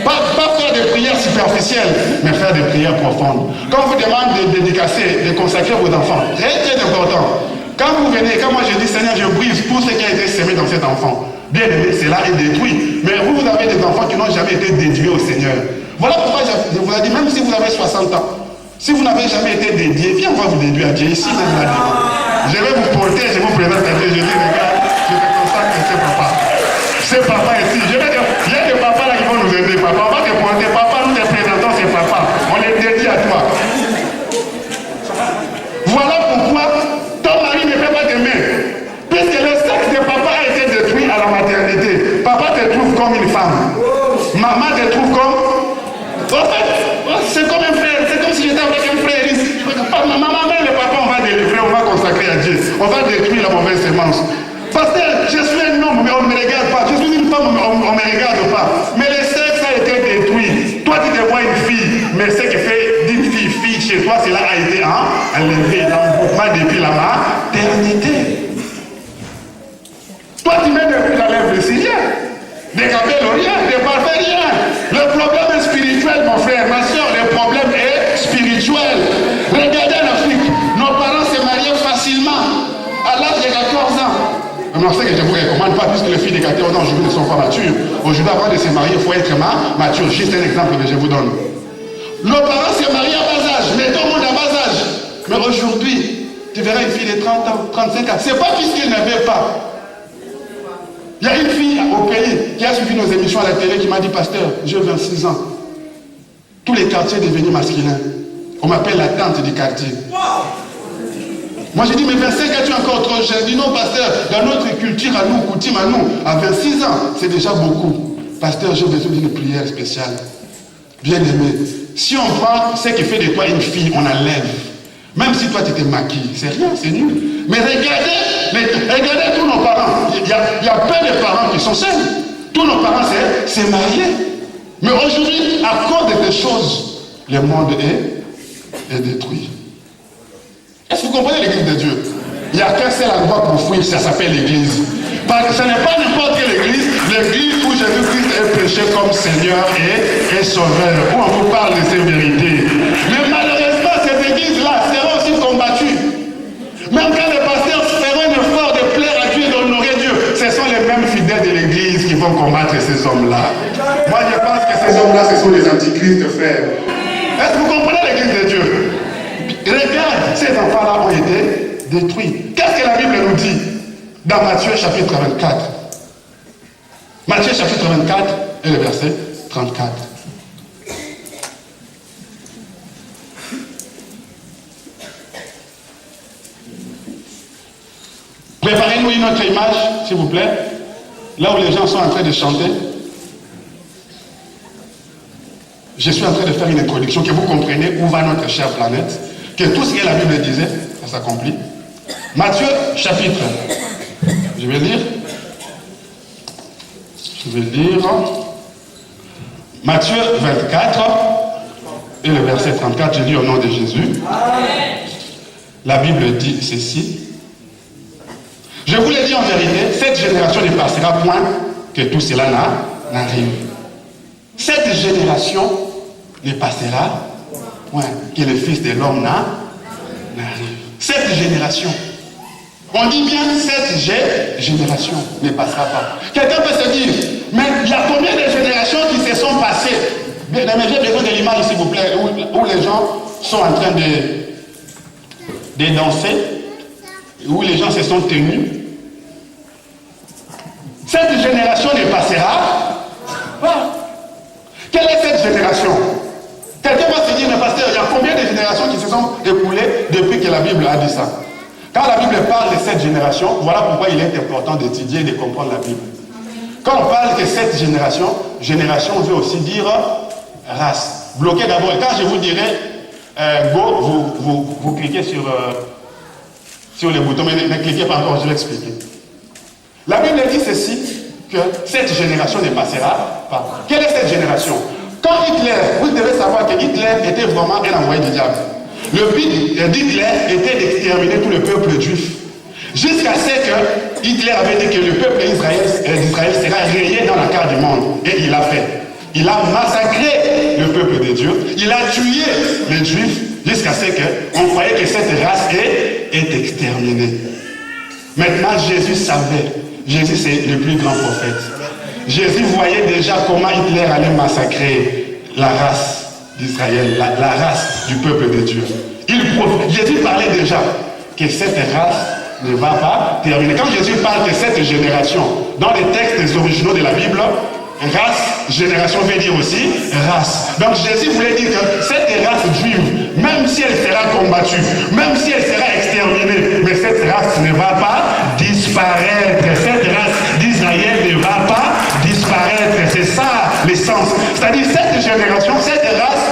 Pas faire des prières superficielles, mais faire des prières profondes. Quand on vous demande de dédicacer, de consacrer vos enfants, très très important. Quand vous venez, quand moi je dis Seigneur, je brise tout ce qui a été semé dans cet enfant. Bien aimé, cela est détruit. Mais vous avez des enfants qui n'ont jamais été dédiés au Seigneur. Voilà pourquoi je vous ai dit, même si vous avez 60 ans, si vous n'avez jamais été dédié, viens, on va vous dédier à Dieu ici même là. Je vais vous porter, je vous présente à Dieu. Je dis, regarde, je te consacre à ce papa. C'est papa ici. Il y a des papas là qui vont nous aider. Papa, on va te porter. Papa, nous te présentons ces papas. On les dédie à toi. Voilà pourquoi ton mari ne peut pas t'aimer. Puisque le sexe de papa a été détruit à la maternité. Papa te trouve comme une femme. Maman te trouve comme... En fait, c'est comme un frère. C'est comme si j'étais avec un frère. Maman, même le papa, on va délivrer, on va consacrer à Dieu. On va détruire la mauvaise sémence. Pasteur, je suis un homme, mais on ne me regarde pas. Je suis une femme, on ne me regarde pas. Mais le sexe a été détruit. Toi, tu te vois une fille, mais ce qui fait d'une fille chez toi, cela a été enlevé. L'enveloppement depuis la maternité. Toi, tu mets depuis la lèvre de Sylvia. Des capelles, rien, des parfaits, rien. Le problème est spirituel, mon frère, ma soeur. Le problème est spirituel. Regardez en Afrique, nos parents se mariaient facilement à l'âge de 14 ans. Mais on sait que je ne vous recommande pas, puisque les filles de 14 ans aujourd'hui ne sont pas matures. Aujourd'hui, avant de se marier, il faut être mature. Juste un exemple que je vous donne. Nos parents se mariaient à bas âge, mais tout le monde à bas âge. Mais aujourd'hui, tu verras une fille de 30 ans, 35 ans. Ce n'est pas puisqu'ils n'avaient pas. Il y a une fille au pays qui a suivi nos émissions à la télé qui m'a dit, pasteur, j'ai 26 ans. Tous les quartiers devenus masculins. On m'appelle la tante du quartier. Moi j'ai dit, mais 25 ans, tu es encore trop jeune. Je dis, non, pasteur, dans notre culture à nous, coutume à nous, à 26 ans, c'est déjà beaucoup. Pasteur, j'ai besoin d'une prière spéciale. Bien aimé, si on prend ce qui fait de toi une fille, on enlève. Même si toi tu te maquilles, c'est rien, c'est nul. Mais regardez tous nos parents. Il y a plein de parents qui sont seuls. Tous nos parents s'est mariés. Mais aujourd'hui, à cause de ces choses, le monde est détruit. Est-ce que vous comprenez l'église de Dieu? Il n'y a qu'un seul endroit pour fuir, ça s'appelle l'église. Parce que ce n'est pas n'importe quelle église, l'église où Jésus-Christ est prêché comme Seigneur et Sauveur, où on vous parle de ses vérités. Mais malheureusement, ces églises-là seront aussi combattues. Même quand les pasteurs feront un effort de plaire à Dieu et d'honorer Dieu, ce sont les mêmes fidèles de l'église qui vont combattre ces hommes-là. Moi, je pense que ces hommes-là, ce sont les antichrists, frères. Est-ce que vous comprenez l'église de Dieu? Regarde, ces enfants-là ont été détruits. Qu'est-ce que la Bible nous dit dans Matthieu chapitre 24? Matthieu chapitre 24 et le verset 34. Préparez-nous une autre image, s'il vous plaît. Là où les gens sont en train de chanter. Je suis en train de faire une introduction, que vous compreniez où va notre chère planète. Que tout ce que la Bible disait, ça s'accomplit. Matthieu chapitre. Je vais lire. Matthieu 24 et le verset 34. Je lis au nom de Jésus. La Bible dit ceci. Je vous l'ai dit en vérité, cette génération ne passera point que tout cela n'arrive. Cette génération ne passera point que le Fils de l'homme n'arrive. Cette génération. On dit bien cette génération ne passera pas. Quelqu'un peut se dire, mais il y a combien de générations qui se sont passées? Bien, mais j'ai besoin de l'image, s'il vous plaît, où les gens sont en train de danser, où les gens se sont tenus. Cette génération ne passera pas. Quelle est cette génération? Quelqu'un va se dire, mais pasteur, il y a combien de générations qui se sont écoulées depuis que la Bible a dit ça? Quand la Bible parle de cette génération, voilà pourquoi il est important d'étudier et de comprendre la Bible. Quand on parle de cette génération, génération veut aussi dire race. Bloquez d'abord. Quand je vous dirai go, vous cliquez sur les boutons, mais ne cliquez pas encore, je vais expliquer. La Bible dit ceci, que cette génération ne passera pas. Quelle est cette génération? Quand Hitler, vous devez savoir que Hitler était vraiment un envoyé du diable. Le but d'Hitler était d'exterminer tout le peuple juif. Jusqu'à ce que Hitler avait dit que le peuple d'Israël sera rayé dans la carte du monde. Et il l'a fait. Il a massacré le peuple de Dieu. Il a tué les juifs jusqu'à ce qu'on croyait que cette race est exterminée. Maintenant, Jésus savait. Jésus, c'est le plus grand prophète. Jésus voyait déjà comment Hitler allait massacrer la race d'Israël, la race du peuple de Dieu. Jésus parlait déjà que cette race ne va pas terminer. Quand Jésus parle de cette génération, dans les textes originaux de la Bible, race, génération veut dire aussi race. Donc Jésus voulait dire que cette race juive, même si elle sera combattue, même si elle sera exterminée, mais cette race ne va pas disparaître. Cette race d'Israël ne va pas disparaître. C'est ça l'essence. C'est-à-dire cette génération, cette race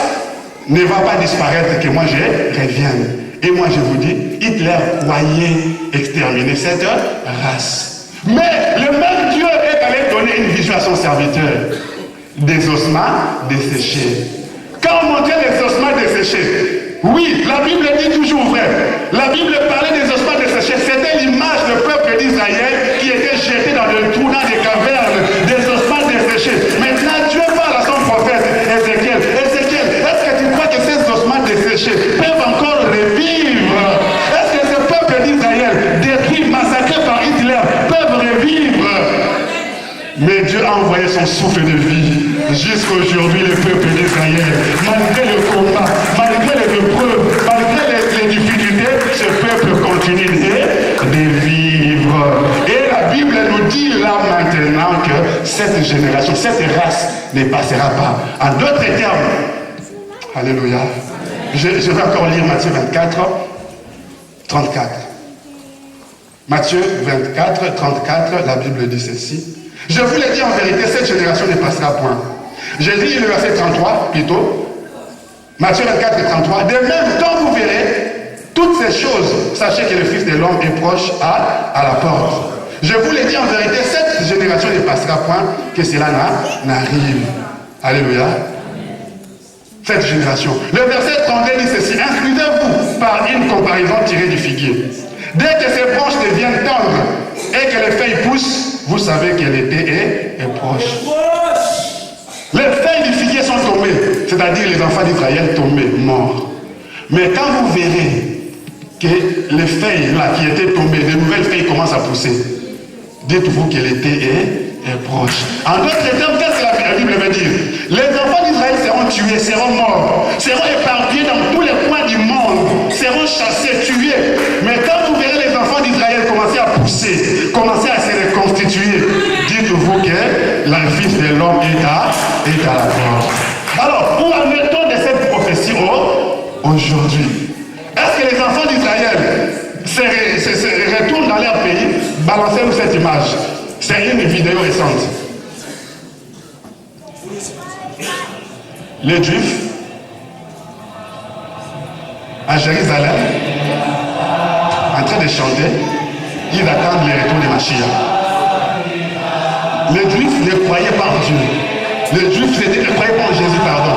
ne va pas disparaître, que moi je revienne. Et moi je vous dis, Hitler croyait exterminer cette race. Mais le même Dieu est allé donner une vision à son serviteur. Des ossements desséchés. Quand on montrait les ossements desséchés, oui, la Bible dit toujours vrai. La Bible parlait des ossements desséchés. C'était l'image du peuple d'Israël qui était jeté dans le trou, dans des cavernes, des ossements desséchés. Maintenant, Dieu parle à son prophète Ézéchiel. Ézéchiel, est-ce que tu crois que ces ossements desséchés peuvent encore revivre? Est-ce que ce peuple d'Israël, détruit, massacré par Hitler, peuvent revivre? Mais Dieu a envoyé son souffle de vie jusqu'aujourd'hui, le peuple d'Israël. Malgré le combat, malgré les épreuves, malgré les difficultés, ce peuple continue de vivre. Et la Bible nous dit là maintenant que cette génération, cette race ne passera pas. En d'autres termes, alléluia, je vais encore lire Matthieu 24, 34. Matthieu 24, 34, la Bible dit ceci. Je vous l'ai dit en vérité, cette génération ne passera point. J'ai lu le verset 33 plutôt. Matthieu 24 et 33. De même, quand vous verrez toutes ces choses, sachez que le Fils de l'homme est proche à la porte. Je vous l'ai dit en vérité, cette génération ne passera point, que cela n'arrive. Alléluia. Cette génération. Le verset 32 dit ceci. Instruisez-vous par une comparaison tirée du figuier. Dès que ces branches deviennent tendres et que les feuilles poussent, vous savez que l'été est proche. Les feuilles du figuier sont tombées, c'est-à-dire les enfants d'Israël tombés, morts. Mais quand vous verrez que les feuilles là qui étaient tombées, de nouvelles feuilles commencent à pousser, dites-vous que l'été est proche. En d'autres termes, qu'est-ce que la Bible veut dire? Les enfants d'Israël seront tués, seront morts, seront éparpillés dans tous les coins du monde, seront chassés, tués. Mais quand vous verrez les enfants d'Israël commencer à pousser, commencer à se reconstituer, dites-vous que le Fils de l'homme est à la porte. Alors, où en est-on de cette prophétie aujourd'hui? Est-ce que les enfants d'Israël se retournent dans leur pays? Balancez-nous cette image. C'est une vidéo récente. Les Juifs à Jérusalem, en train de chanter, ils attendent le retour de Mashiach. Les Juifs ne croyaient pas en Dieu. Les Juifs ne croyaient pas en Jésus, pardon.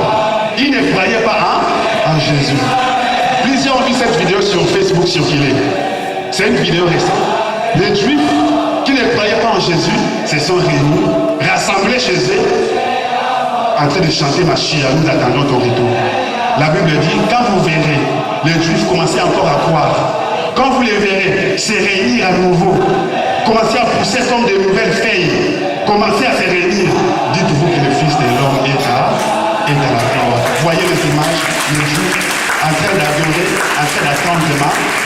Ils ne croyaient pas en Jésus. Plusieurs ont vu cette vidéo sur Facebook circuler. C'est une vidéo récente. Les Juifs qui ne croyaient pas en Jésus se sont réunis, rassemblés chez eux, en train de chanter Mashiach, nous attendons ton retour. La Bible dit, quand vous verrez les Juifs commencer encore à croire, quand vous les verrez se réunir à nouveau, commencer à pousser comme de nouvelles feuilles, commencer à se réunir, dites-vous que le Fils de l'homme est à la porte. Voyez les images, les Juifs en train d'adorer, en train d'attendre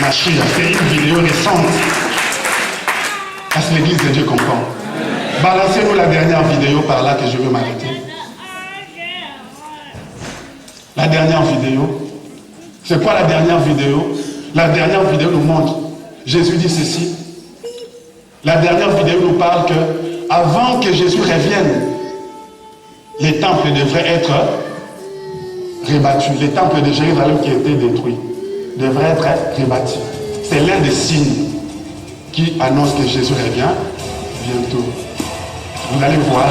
Mashiach. C'est une vidéo récente. Parce que l'église de Dieu comprend. Balancez-nous la dernière vidéo par là que je veux m'arrêter. La dernière vidéo. C'est quoi la dernière vidéo? La dernière vidéo nous montre. Jésus dit ceci. La dernière vidéo nous parle que avant que Jésus revienne, les temples devraient être rebâtis. Les temples de Jérusalem qui étaient détruits devraient être rebâtis. c'est l'un des signes qui annonce que Jésus revient bientôt. Vous allez voir,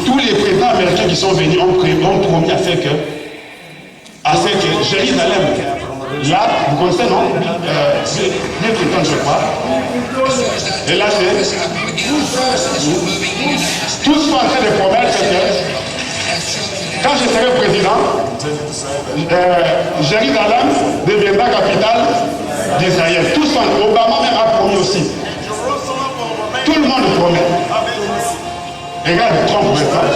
tous les présidents américains qui sont venus ont promis à ce que Jérusalem, là, vous connaissez, non? Bill Clinton, je crois. Et là, c'est... Tous sont en train de promettre que quand je serai président, Jérusalem deviendra capitale d'Israël. Tous sont... Obama même a promis aussi. Tout le monde promet. Regarde Trump maintenant.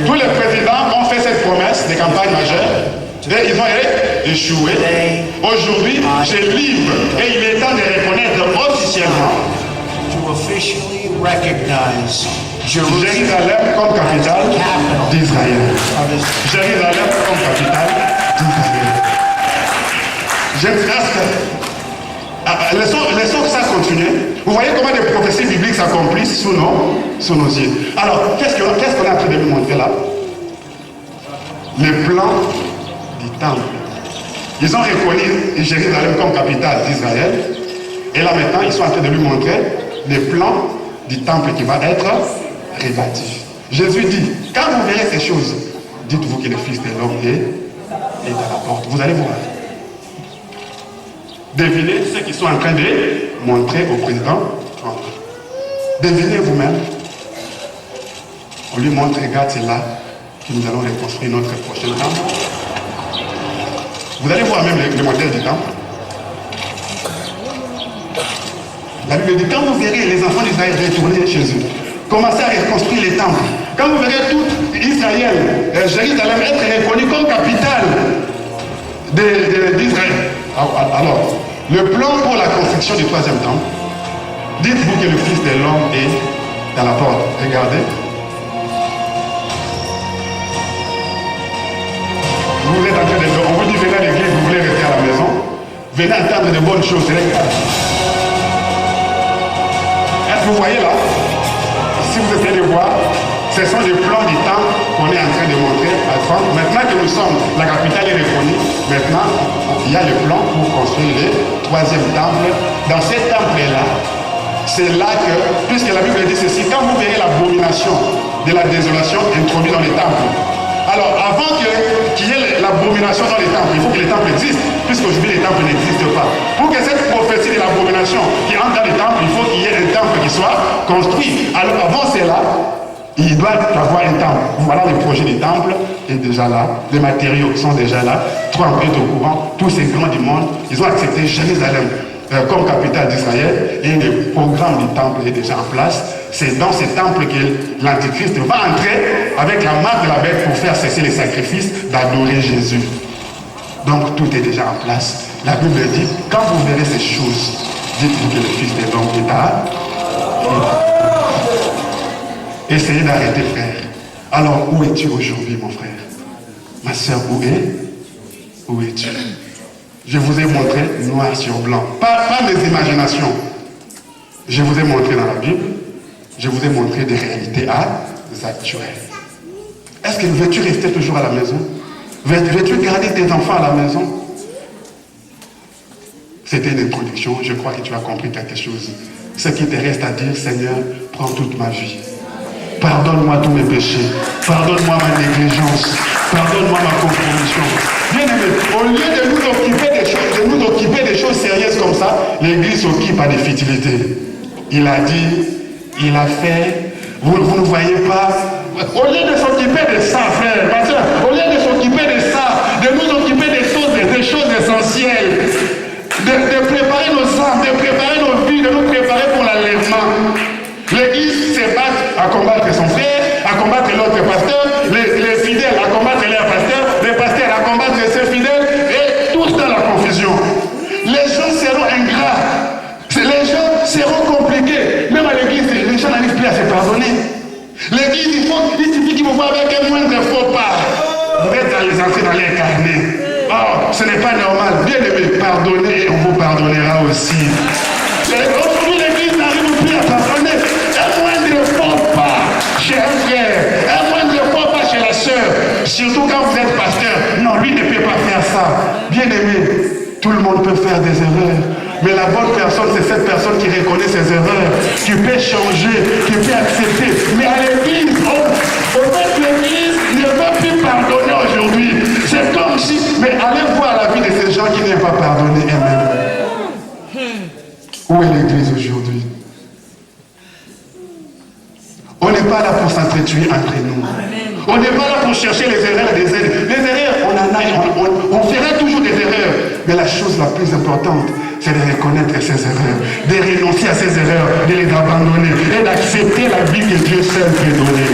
Tous les présidents ont fait cette promesse des campagnes majeures et ils ont échoué. Aujourd'hui, je livre et il est temps de reconnaître officiellement Jérusalem comme capitale d'Israël. Jérusalem comme capitale d'Israël. Je reste. Laissons que ça continue. Vous voyez comment des prophéties bibliques s'accomplissent sous nos yeux. Alors, qu'est-ce qu'on est en train de nous montrer là? Le plan du temple. Ils ont reconnu Jérusalem comme capitale d'Israël. Et là maintenant, ils sont en train de lui montrer le plan du temple qui va être rebâti. Jésus dit, quand vous verrez ces choses, dites-vous que le Fils de l'homme est à la porte. Vous allez voir. Devinez ce qu'ils sont en train de montrer au président Trump. Devinez vous-même. On lui montre, regarde, c'est là que nous allons reconstruire notre prochain temple. Vous allez voir même le modèle du temple. La Bible dit, quand vous verrez les enfants d'Israël retourner chez eux, commencer à reconstruire les temples, quand vous verrez tout Israël, Jérusalem être reconnu comme capitale d'Israël. Alors, le plan pour la construction du troisième temple, dites-vous que le Fils de l'homme est à la porte. Regardez. Vous êtes en train de... On vous dit, venez à l'église, vous voulez rester à la maison. Venez entendre de bonnes choses. Regardez. Est-ce que vous voyez là? Si vous essayez de voir, ce sont les plans du temple qu'on est en train de montrer à Trump. Maintenant que nous sommes, la capitale est reconnue, maintenant, il y a le plan pour construire le troisième temple. Dans ce temple-là, c'est là que, puisque la Bible dit ceci, quand vous verrez l'abomination de la désolation introduite dans les temples, alors avant qu'il y ait l'abomination dans les temples, il faut que les temples existent, puisqu'aujourd'hui les temples n'existent pas. Pour que cette prophétie de l'abomination qui entre dans les temples, il faut qu'il y ait un temple qui soit construit. Alors avant cela, il doit y avoir un temple. Voilà le projet du temple est déjà là, les matériaux sont déjà là, Trump est au courant, tous ces grands du monde, ils ont accepté Jérusalem comme capitale d'Israël et le programme du temple est déjà en place. C'est dans ce temple que l'Antichrist va entrer avec la marque de la bête pour faire cesser les sacrifices, d'adorer Jésus. Donc tout est déjà en place. La Bible dit, quand vous verrez ces choses, dites-vous que le Fils de l'homme est à. Essayez d'arrêter, frère. Alors, où es-tu aujourd'hui, mon frère? Ma soeur, où es-tu? Je vous ai montré noir sur blanc. Pas mes imaginations. Je vous ai montré dans la Bible. Je vous ai montré des réalités actuelles. Est-ce que veux-tu rester toujours à la maison? Veux-tu garder tes enfants à la maison? C'était une introduction. Je crois que tu as compris quelque chose. Ce qui te reste à dire, Seigneur, prends toute ma vie. Pardonne-moi tous mes péchés. Pardonne-moi ma négligence. Pardonne-moi ma compromission. Bien aimé, au lieu de nous occuper des choses sérieuses comme ça, l'Église s'occupe à des futilités. Il a dit, il a fait, vous ne voyez pas. Au lieu de s'occuper de ça, frère, au lieu de s'occuper de ça, de nous occuper des choses essentielles, de préparer nos âmes, de préparer nos vies, de nous préparer pour l'enlèvement. L'Église se bat à combattre son frère, à combattre l'autre pasteur, les fidèles à combattre leurs pasteurs, les pasteurs à combattre ses fidèles, et tous dans la confusion. Les gens seront ingrats, les gens seront compliqués. Même à l'Église, les gens n'arrivent plus à se pardonner. L'Église, il suffit qu'ils vous voient avec un moindre faux pas. Vous êtes à les entrer dans les carnets. Oh, ce n'est pas normal. Bien aimé, pardonnez et on vous pardonnera aussi. Aujourd'hui, l'Église n'arrive plus à pardonner. Un moindre faux pas chez un frère, un moindre faux pas chez la sœur. Surtout quand vous êtes pasteur. Non, lui ne peut pas faire ça. Bien aimé, Tout le monde peut faire des erreurs. Mais la bonne personne, c'est cette personne qui reconnaît ses erreurs, qui peut changer, qui peut accepter. Mais à l'église, au fait, l'église ne veut plus pardonner aujourd'hui. C'est comme si... Mais allez voir la vie de ces gens qui n'aiment pas pardonner eux-mêmes. Où est l'église aujourd'hui? On n'est pas là pour s'entretuer entre nous. On n'est pas là pour chercher les erreurs des aides. Les erreurs, on en a, on ferait toujours des erreurs. Mais la chose la plus importante, c'est de reconnaître ses erreurs, de renoncer à ses erreurs, de les abandonner et d'accepter la vie que Dieu seul peut donner.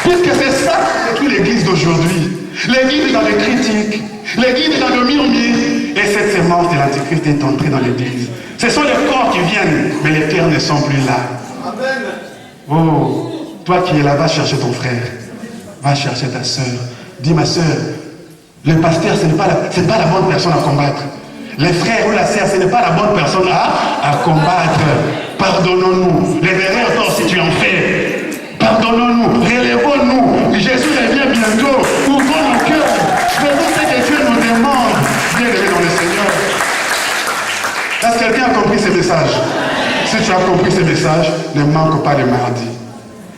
Puisque c'est ça qui est l'église d'aujourd'hui. L'église est dans les critiques, l'église est dans le murmure. Et cette sémence de l'Antichrist est entrée dans l'église. Ce sont les corps qui viennent, mais les cœurs ne sont plus là. Amen. Oh, toi qui es là, va chercher ton frère. Va chercher ta soeur. Dis, ma soeur, le pasteur, ce n'est pas la bonne personne à combattre. Les frères ou la sœur, ce n'est pas la bonne personne à combattre. Pardonnons-nous. Les erreurs, toi aussi, tu en fais. Pardonnons-nous. Relevons-nous. Jésus revient bientôt. Ouvrons nos cœurs. Faisons ce que Dieu nous demande. Bien-aimés dans le Seigneur. Est-ce que quelqu'un a compris ce message? Si tu as compris ce message, ne manque pas le mardi.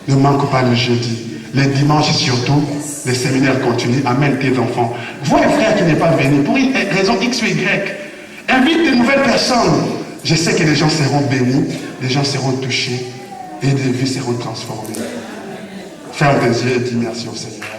Ne manque pas le jeudi. Les dimanches surtout, les séminaires continuent. Amène tes enfants. Vois un frère qui n'est pas venu pour une raison X ou Y. Invite de nouvelles personnes. Je sais que les gens seront bénis, les gens seront touchés et des vies seront transformées. Ferme tes yeux et dis merci au Seigneur.